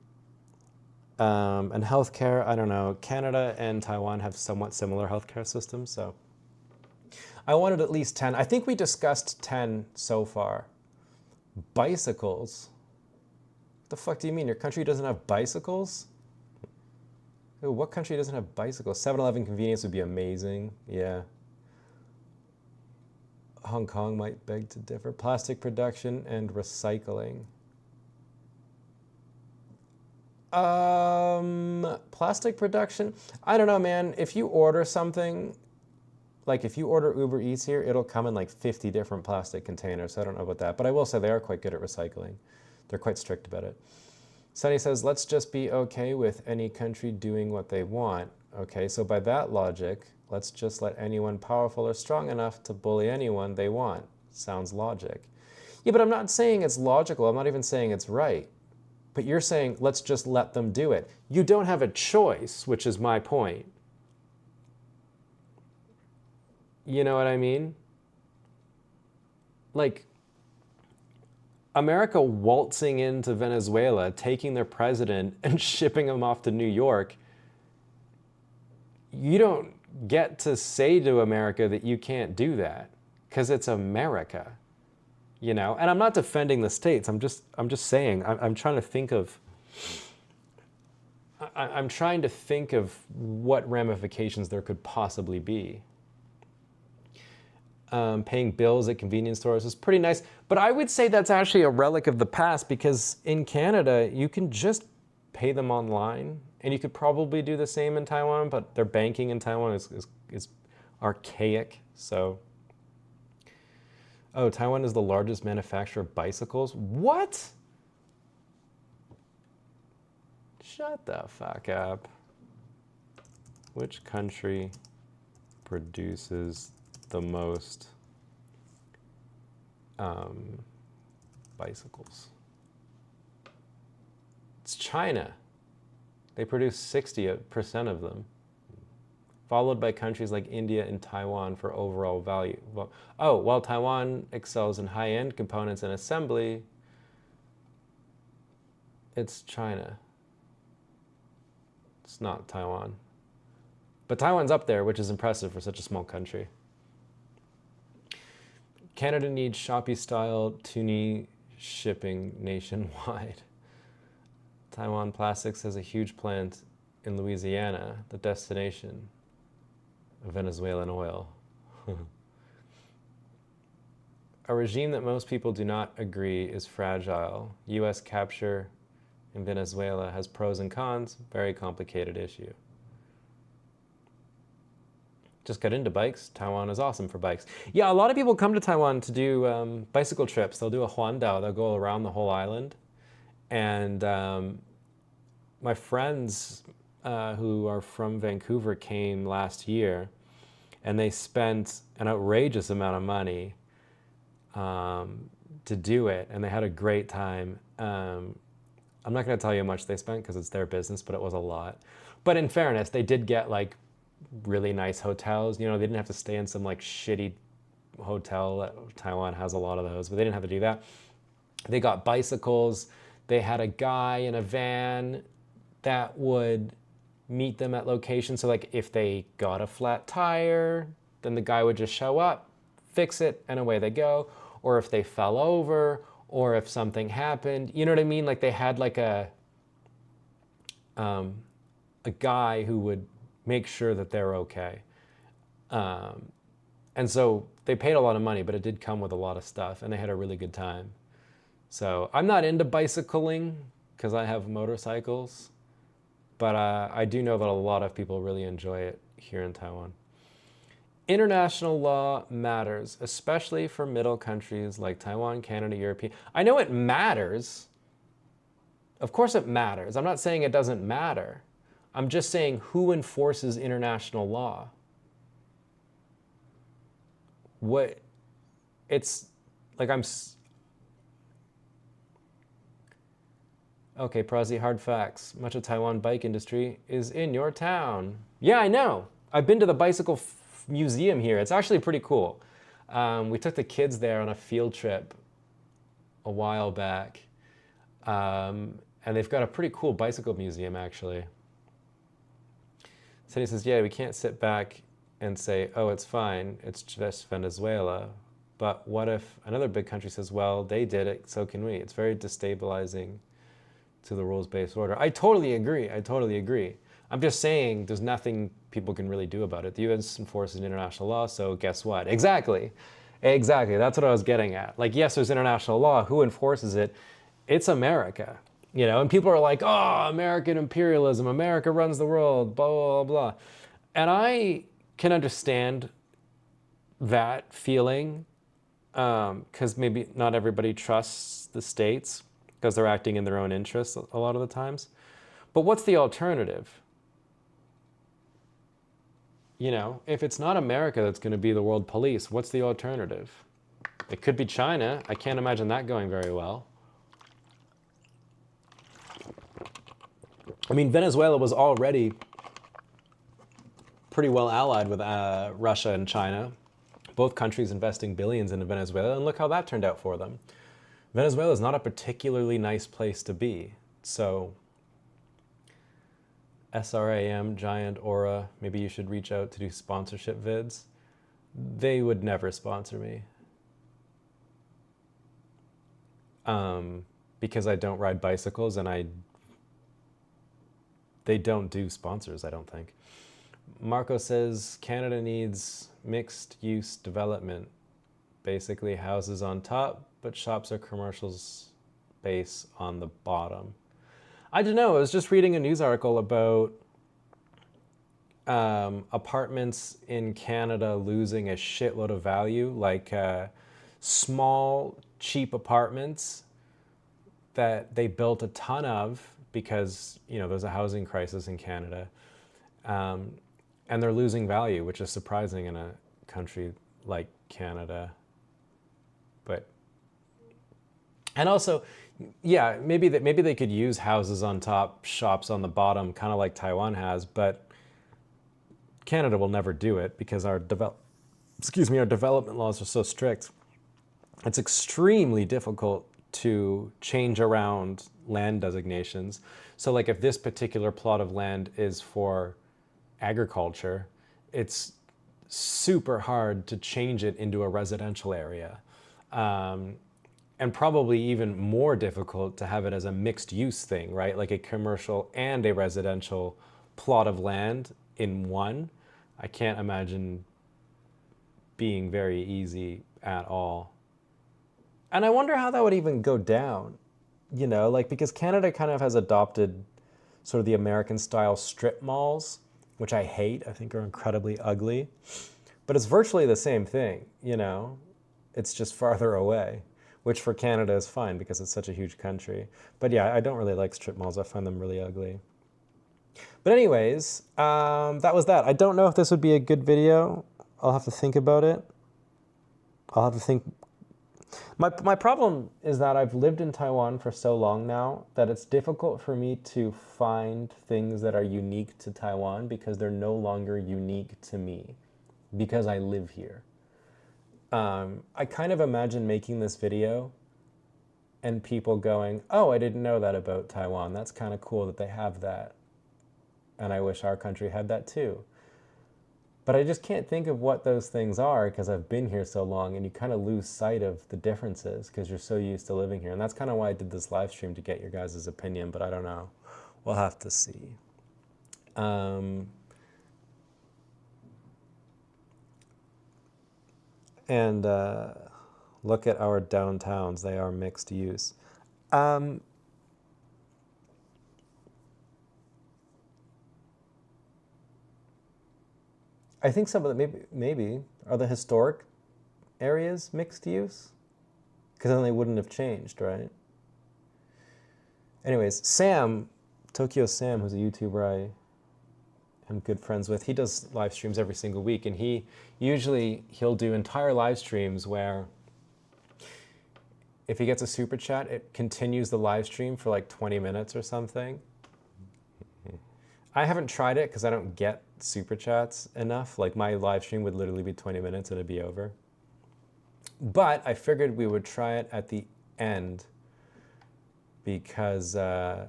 And healthcare, I don't know. Canada and Taiwan have somewhat similar healthcare systems, so I wanted at least 10. I think we discussed 10 so far. Bicycles. What the fuck do you mean? Your country doesn't have bicycles? Ooh, what country doesn't have bicycles? 7-Eleven convenience would be amazing. Yeah. Hong Kong might beg to differ. Plastic production and recycling. Plastic production? I don't know, man. If you order something, like if you order Uber Eats here, it'll come in like 50 different plastic containers. So I don't know about that. But I will say they are quite good at recycling. They're quite strict about it. Sunny says, let's just be okay with any country doing what they want. Okay, so by that logic, let's just let anyone powerful or strong enough to bully anyone they want. Sounds logic. Yeah, but I'm not saying it's logical. I'm not even saying it's right. But you're saying, let's just let them do it. You don't have a choice, which is my point. You know what I mean? Like, America waltzing into Venezuela, taking their president and shipping him off to New York, you don't get to say to America that you can't do that, because it's America, you know? And I'm not defending the states. I'm just saying, I'm trying to think of, I'm trying to think of what ramifications there could possibly be. Paying bills at convenience stores is pretty nice. But I would say that's actually a relic of the past, because in Canada, you can just pay them online. And you could probably do the same in Taiwan, but their banking in Taiwan is archaic. So, oh, Taiwan is the largest manufacturer of bicycles? What? Shut the fuck up. Which country produces the most bicycles? It's China. They produce 60% of them, followed by countries like India and Taiwan for overall value. Oh, while Taiwan excels in high-end components and assembly, it's China. It's not Taiwan. But Taiwan's up there, which is impressive for such a small country. Canada needs Shopee-style toonie shipping nationwide. Taiwan Plastics has a huge plant in Louisiana, the destination of Venezuelan oil. A regime that most people do not agree is fragile. U.S. capture in Venezuela has pros and cons, very complicated issue. Just got into bikes. Taiwan is awesome for bikes. Yeah, a lot of people come to Taiwan to do bicycle trips. They'll do a huandao. They'll go around the whole island. And my friends who are from Vancouver came last year, and they spent an outrageous amount of money to do it, and they had a great time. I'm not going to tell you how much they spent because it's their business, but it was a lot. But in fairness, they did get like really nice hotels. You know, they didn't have to stay in some like shitty hotel. Taiwan has a lot of those, but they didn't have to do that. They got bicycles. They had a guy in a van that would meet them at locations. So like if they got a flat tire, then the guy would just show up, fix it, and away they go. Or if they fell over, or if something happened, you know what I mean? Like they had like a guy who would make sure that they're okay. And so they paid a lot of money, but it did come with a lot of stuff, and they had a really good time. So I'm not into bicycling because I have motorcycles, but I do know that a lot of people really enjoy it here in Taiwan. International law matters, especially for middle countries like Taiwan, Canada, European. I know it matters. Of course it matters. I'm not saying it doesn't matter. I'm just saying who enforces international law? What, it's like okay, Prazi, hard facts. Much of Taiwan bike industry is in your town. Yeah, I know. I've been to the bicycle museum here. It's actually pretty cool. We took the kids there on a field trip a while back. And they've got a pretty cool bicycle museum, actually. So he says, yeah, we can't sit back and say, oh, it's fine, it's just Venezuela. But what if another big country says, well, they did it, so can we? It's very destabilizing to the rules-based order. I totally agree. I totally agree. I'm just saying there's nothing people can really do about it. The U.S. enforces international law, so guess what? Exactly. Exactly. That's what I was getting at. Like, yes, there's international law. Who enforces it? It's America. You know, and people are like, oh, American imperialism, America runs the world, blah, blah, blah. And I can understand that feeling because maybe not everybody trusts the states because they're acting in their own interests a lot of the times. But what's the alternative? You know, if it's not America that's going to be the world police, what's the alternative? It could be China. I can't imagine that going very well. I mean, Venezuela was already pretty well allied with Russia and China, both countries investing billions into Venezuela, and look how that turned out for them. Venezuela is not a particularly nice place to be. So SRAM, Giant, Aura, maybe you should reach out to do sponsorship vids. They would never sponsor me. Because I don't ride bicycles and they don't do sponsors, I don't think. Marco says Canada needs mixed use development. Basically houses on top, but shops or commercial space on the bottom. I don't know, I was just reading a news article about apartments in Canada losing a shitload of value, like small, cheap apartments that they built a ton of because, you know, there's a housing crisis in Canada. And they're losing value, which is surprising in a country like Canada. And also, yeah, maybe they could use houses on top, shops on the bottom, kind of like Taiwan has, but Canada will never do it because our development laws are so strict. It's extremely difficult to change around land designations. So like if this particular plot of land is for agriculture, it's super hard to change it into a residential area. And probably even more difficult to have it as a mixed use thing, right? Like a commercial and a residential plot of land in one. I can't imagine being very easy at all. And I wonder how that would even go down, you know, like because Canada kind of has adopted sort of the American style strip malls, which I hate, I think are incredibly ugly, but it's virtually the same thing, you know, it's just farther away. Which for Canada is fine because it's such a huge country. But yeah, I don't really like strip malls. I find them really ugly. But anyways, that was that. I don't know if this would be a good video I'll have to think about it. I'll have to think. My problem is that I've lived in Taiwan for so long now that it's difficult for me to find things that are unique to Taiwan because they're no longer unique to me because I live here. I kind of imagine making this video and people going, oh, I didn't know that about Taiwan. That's kind of cool that they have that. And I wish our country had that too. But I just can't think of what those things are because I've been here so long, and you kind of lose sight of the differences because you're so used to living here. And that's kind of why I did this live stream, to get your guys' opinion, but I don't know. We'll have to see. And look at our downtowns. They are mixed use. I think some of the, maybe are the historic areas mixed use? Because then they wouldn't have changed, right? Anyways, Sam, Tokyo Sam, who's a YouTuber I am good friends with, he does live streams every single week, and he'll do entire live streams where if he gets a super chat, it continues the live stream for like 20 minutes or something. I haven't tried it because I don't get super chats enough. Like, my live stream would literally be 20 minutes and it'd be over. But I figured we would try it at the end because I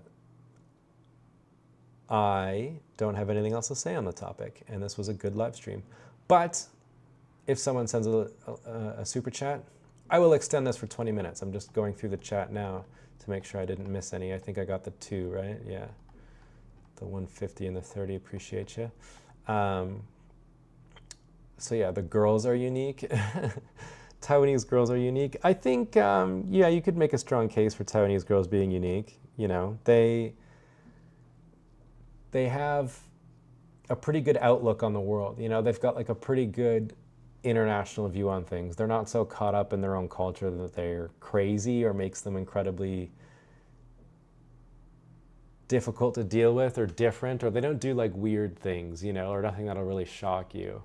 don't have anything else to say on the topic, and this was a good live stream. But if someone sends a super chat, I will extend this for 20 minutes. I'm just going through the chat now to make sure I didn't miss any. I think I got the 2, right? Yeah. The 150 and the 30, appreciate you. So yeah, the girls are unique. Taiwanese girls are unique. I think, yeah, you could make a strong case for Taiwanese girls being unique. You know, they have a pretty good outlook on the world. You know, they've got like a pretty good international view on things. They're not so caught up in their own culture that they're crazy or makes them incredibly difficult to deal with or different, or they don't do like weird things, you know, or nothing that'll really shock you.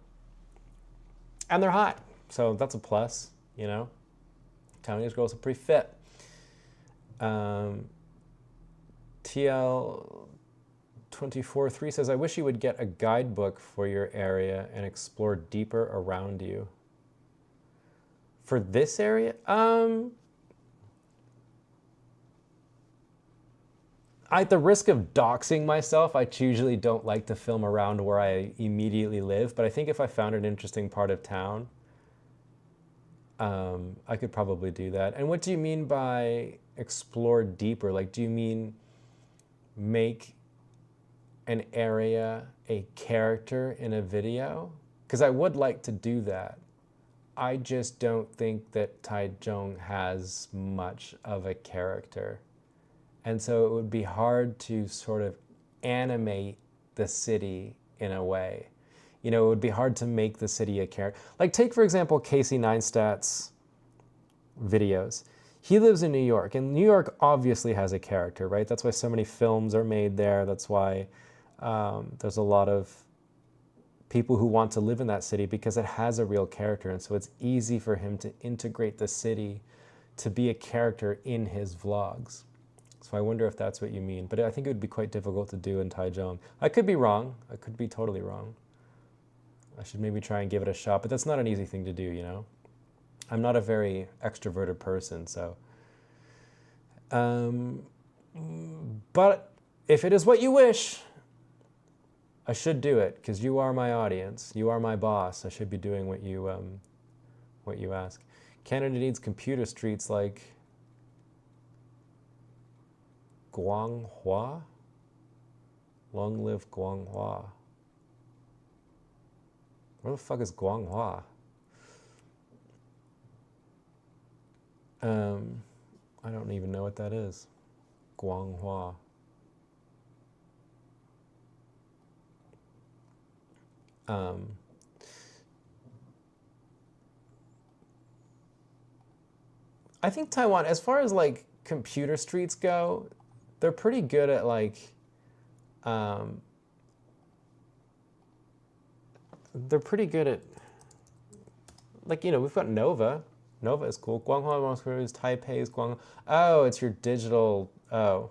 And they're hot, so that's a plus, you know. Taiwanese girls are pretty fit. TL243 says, I wish you would get a guidebook for your area and explore deeper around you. For this area? At the risk of doxing myself, I usually don't like to film around where I immediately live, but I think if I found an interesting part of town, I could probably do that. And what do you mean by explore deeper? Like, do you mean make an area a character in a video? Because I would like to do that. I just don't think that Taichung has much of a character. And so it would be hard to sort of animate the city in a way. You know, it would be hard to make the city a character. Like, take, for example, Casey Neinstat's videos. He lives in New York, and New York obviously has a character, right? That's why so many films are made there. That's why there's a lot of people who want to live in that city because it has a real character. And so it's easy for him to integrate the city to be a character in his vlogs. So I wonder if that's what you mean. But I think it would be quite difficult to do in Taichung. I could be wrong. I could be totally wrong. I should maybe try and give it a shot. But that's not an easy thing to do, you know? I'm not a very extroverted person, so. But if it is what you wish, I should do it, because you are my audience. You are my boss. I should be doing what you ask. Canada needs computer streets like Guanghua? Long live Guanghua. Where the fuck is Guanghua? I don't even know what that is. Guanghua. I think Taiwan, as far as like computer streets go, they're pretty good at like, they're pretty good at, like, you know, we've got Nova. Nova is cool. Guanghua Most Cruise, Taipei is Guanghua. Oh, it's your digital, oh.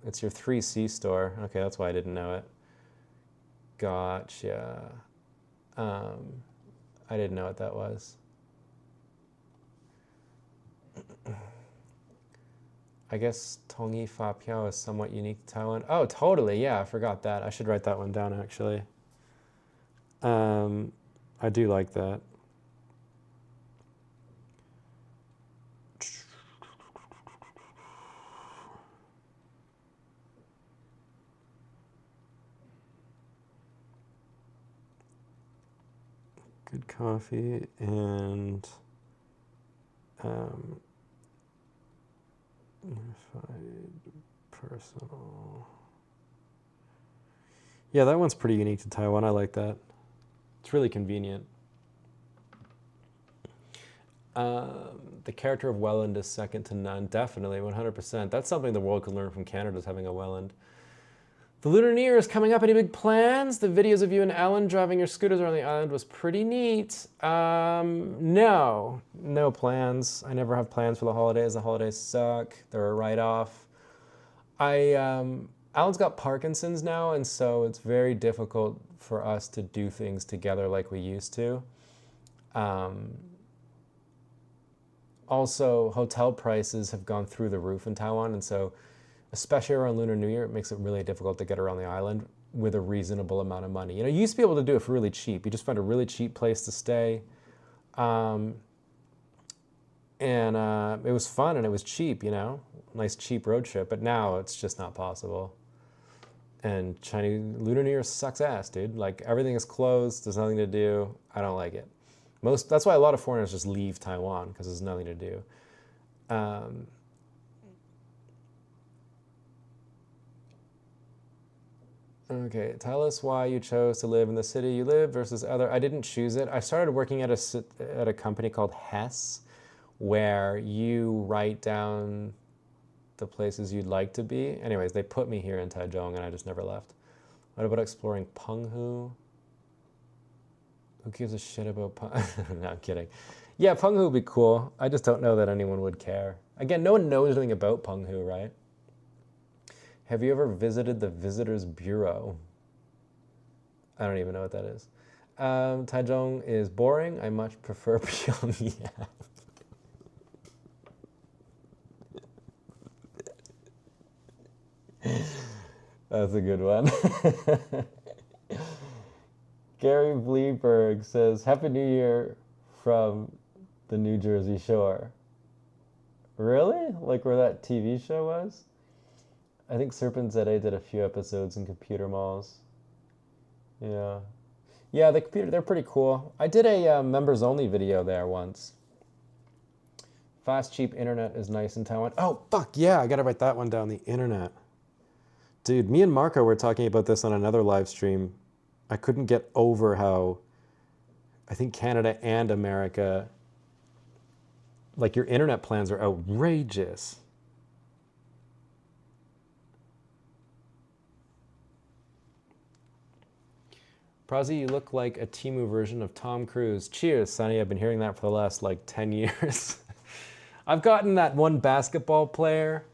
It's your 3C store. Okay, that's why I didn't know it. Gotcha. I didn't know what that was. I guess Tongyi Fa Piao is somewhat unique to Taiwan. Oh, totally. Yeah, I forgot that. I should write that one down, actually. I do like that. Good coffee and unified personal. Yeah, that one's pretty unique to Taiwan. I like that. It's really convenient. The character of Welland is second to none. Definitely, 100%. That's something the world can learn from Canada, is having a Welland. The Lunar New Year is coming up. Any big plans? The videos of you and Ellen driving your scooters around the island was pretty neat. No plans. I never have plans for the holidays. The holidays suck. They're a write-off. Alan's got Parkinson's now, and so it's very difficult for us to do things together like we used to. Also, hotel prices have gone through the roof in Taiwan, and so especially around Lunar New Year, it makes it really difficult to get around the island with a reasonable amount of money. You know, you used to be able to do it for really cheap. You just find a really cheap place to stay. And it was fun and it was cheap, you know, nice cheap road trip. But now it's just not possible. And Chinese Lunar New Year sucks ass, dude. Like, everything is closed. There's nothing to do. I don't like it. That's why a lot of foreigners just leave Taiwan, because there's nothing to do. Okay, tell us why you chose to live in the city you live versus other. I didn't choose it. I started working at a company called Hess, where you write down the places you'd like to be. Anyways, they put me here in Taichung, and I just never left. What about exploring Penghu? Who gives a shit about Penghu? No, I'm kidding. Yeah, Penghu would be cool. I just don't know that anyone would care. Again, no one knows anything about Penghu, right? Have you ever visited the Visitors Bureau? I don't even know what that is. Taichung is boring. I much prefer Pyongyang. That's a good one. Gary Bleeberg says, Happy New Year from the New Jersey Shore. Really? Like where that TV show was? I think Serpent ZA did a few episodes in computer malls. Yeah. Yeah, they're pretty cool. I did a members only video there once. Fast, cheap internet is nice in Taiwan. Oh, fuck, yeah, I gotta write that one down, the internet. Dude, me and Marco were talking about this on another live stream. I couldn't get over how I think Canada and America, like, your internet plans are outrageous. Prazi, you look like a Temu version of Tom Cruise. Cheers, Sonny. I've been hearing that for the last, like, 10 years. I've gotten that one basketball player.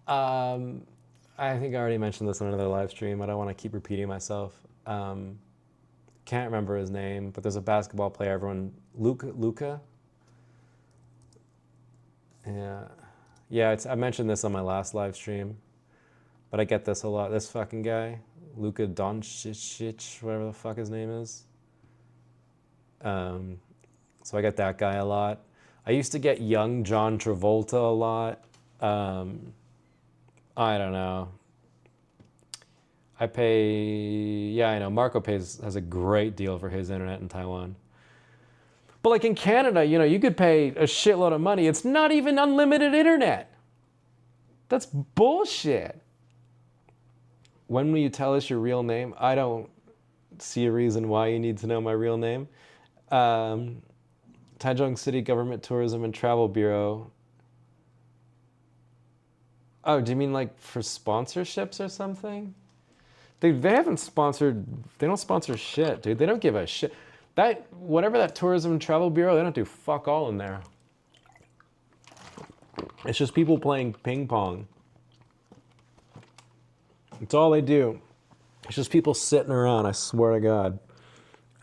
I think I already mentioned this on another live stream. I don't want to keep repeating myself. Can't remember his name, but there's a basketball player. Everyone, Luca? Yeah. I mentioned this on my last live stream, but I get this a lot. This fucking guy, Luka Doncic, whatever the fuck his name is. So I get that guy a lot. I used to get young John Travolta a lot. I don't know. I know Marco has a great deal for his internet in Taiwan. But like in Canada, you know, you could pay a shitload of money. It's not even unlimited internet. That's bullshit. When will you tell us your real name? I don't see a reason why you need to know my real name. Taichung City Government Tourism and Travel Bureau. Oh, do you mean like for sponsorships or something? They don't sponsor shit, dude. They don't give a shit. That, whatever that tourism and travel bureau, they don't do fuck all in there. It's just people playing ping pong. It's all they do. It's just people sitting around, I swear to God.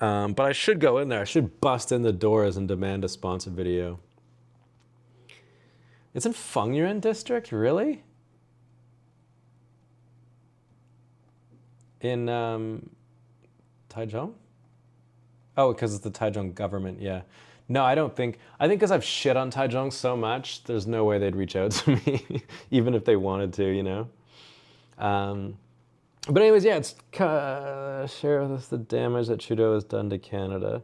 But I should go in there. I should bust in the doors and demand a sponsored video. It's in Fengyuan district, really? In Taichung? Oh, because it's the Taichung government, yeah. No, I don't think, I think because I've shit on Taichung so much, there's no way they'd reach out to me, even if they wanted to, you know? But anyways, yeah, it's, share with us the damage that Trudeau has done to Canada.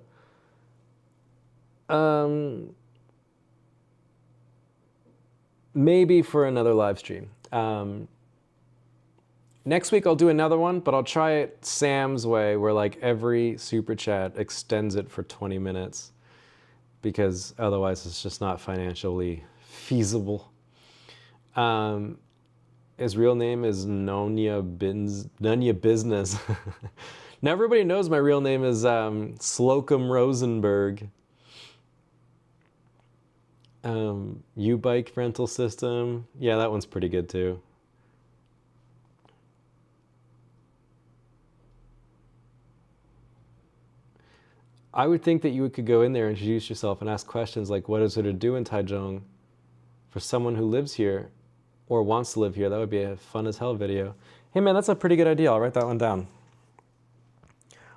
Maybe for another live stream. Next week I'll do another one, but I'll try it Sam's way, where like every super chat extends it for 20 minutes, because otherwise it's just not financially feasible. His real name is Nonya Business. Now everybody knows my real name is Slocum Rosenberg. U-Bike rental system. Yeah, that one's pretty good too. I would think that you could go in there, introduce yourself, and ask questions like, what is there to do in Taichung for someone who lives here or wants to live here? That would be a fun as hell video. Hey man, that's a pretty good idea. I'll write that one down.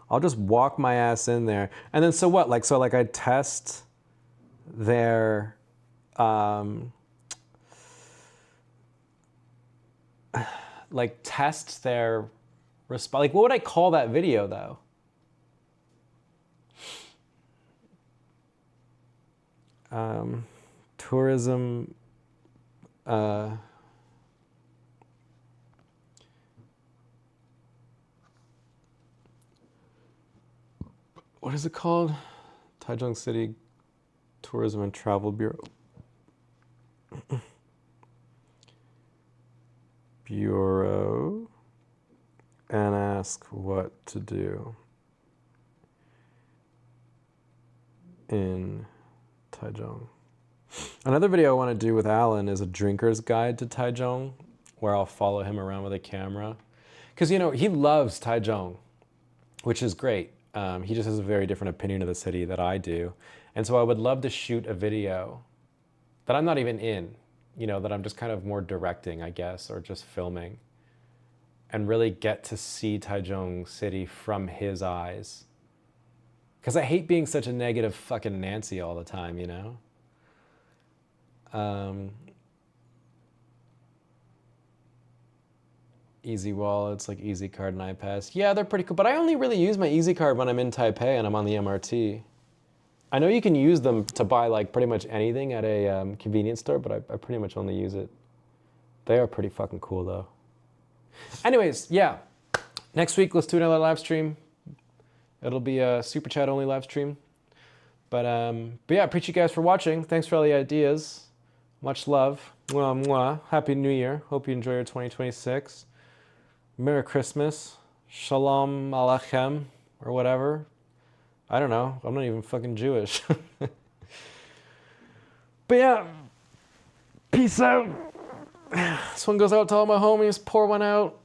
I'll just walk my ass in there. And then so what? So I test their, test their response. Like, what would I call that video though? Tourism, what is it called? Taichung City Tourism and Travel Bureau. Bureau, and ask what to do in Taichung. Another video I want to do with Alan is a drinker's guide to Taichung, where I'll follow him around with a camera. Because, you know, he loves Taichung, which is great. He just has a very different opinion of the city that I do. And so I would love to shoot a video that I'm not even in, you know, that I'm just kind of more directing, I guess, or just filming, and really get to see Taichung City from his eyes. Because I hate being such a negative fucking Nancy all the time, you know? Easy wallets like Easy Card and iPass. Yeah, they're pretty cool, but I only really use my Easy Card when I'm in Taipei and I'm on the MRT. I know you can use them to buy like pretty much anything at a convenience store, but I pretty much only use it. They are pretty fucking cool though. Anyways, yeah. Next week, let's do another live stream. It'll be a super chat only live stream. But yeah, I appreciate you guys for watching. Thanks for all the ideas. Much love. Mwah, mwah. Happy New Year. Hope you enjoy your 2026. Merry Christmas. Shalom Aleichem. Or whatever. I don't know. I'm not even fucking Jewish. But yeah. Peace out. This one goes out to all my homies. Pour one out.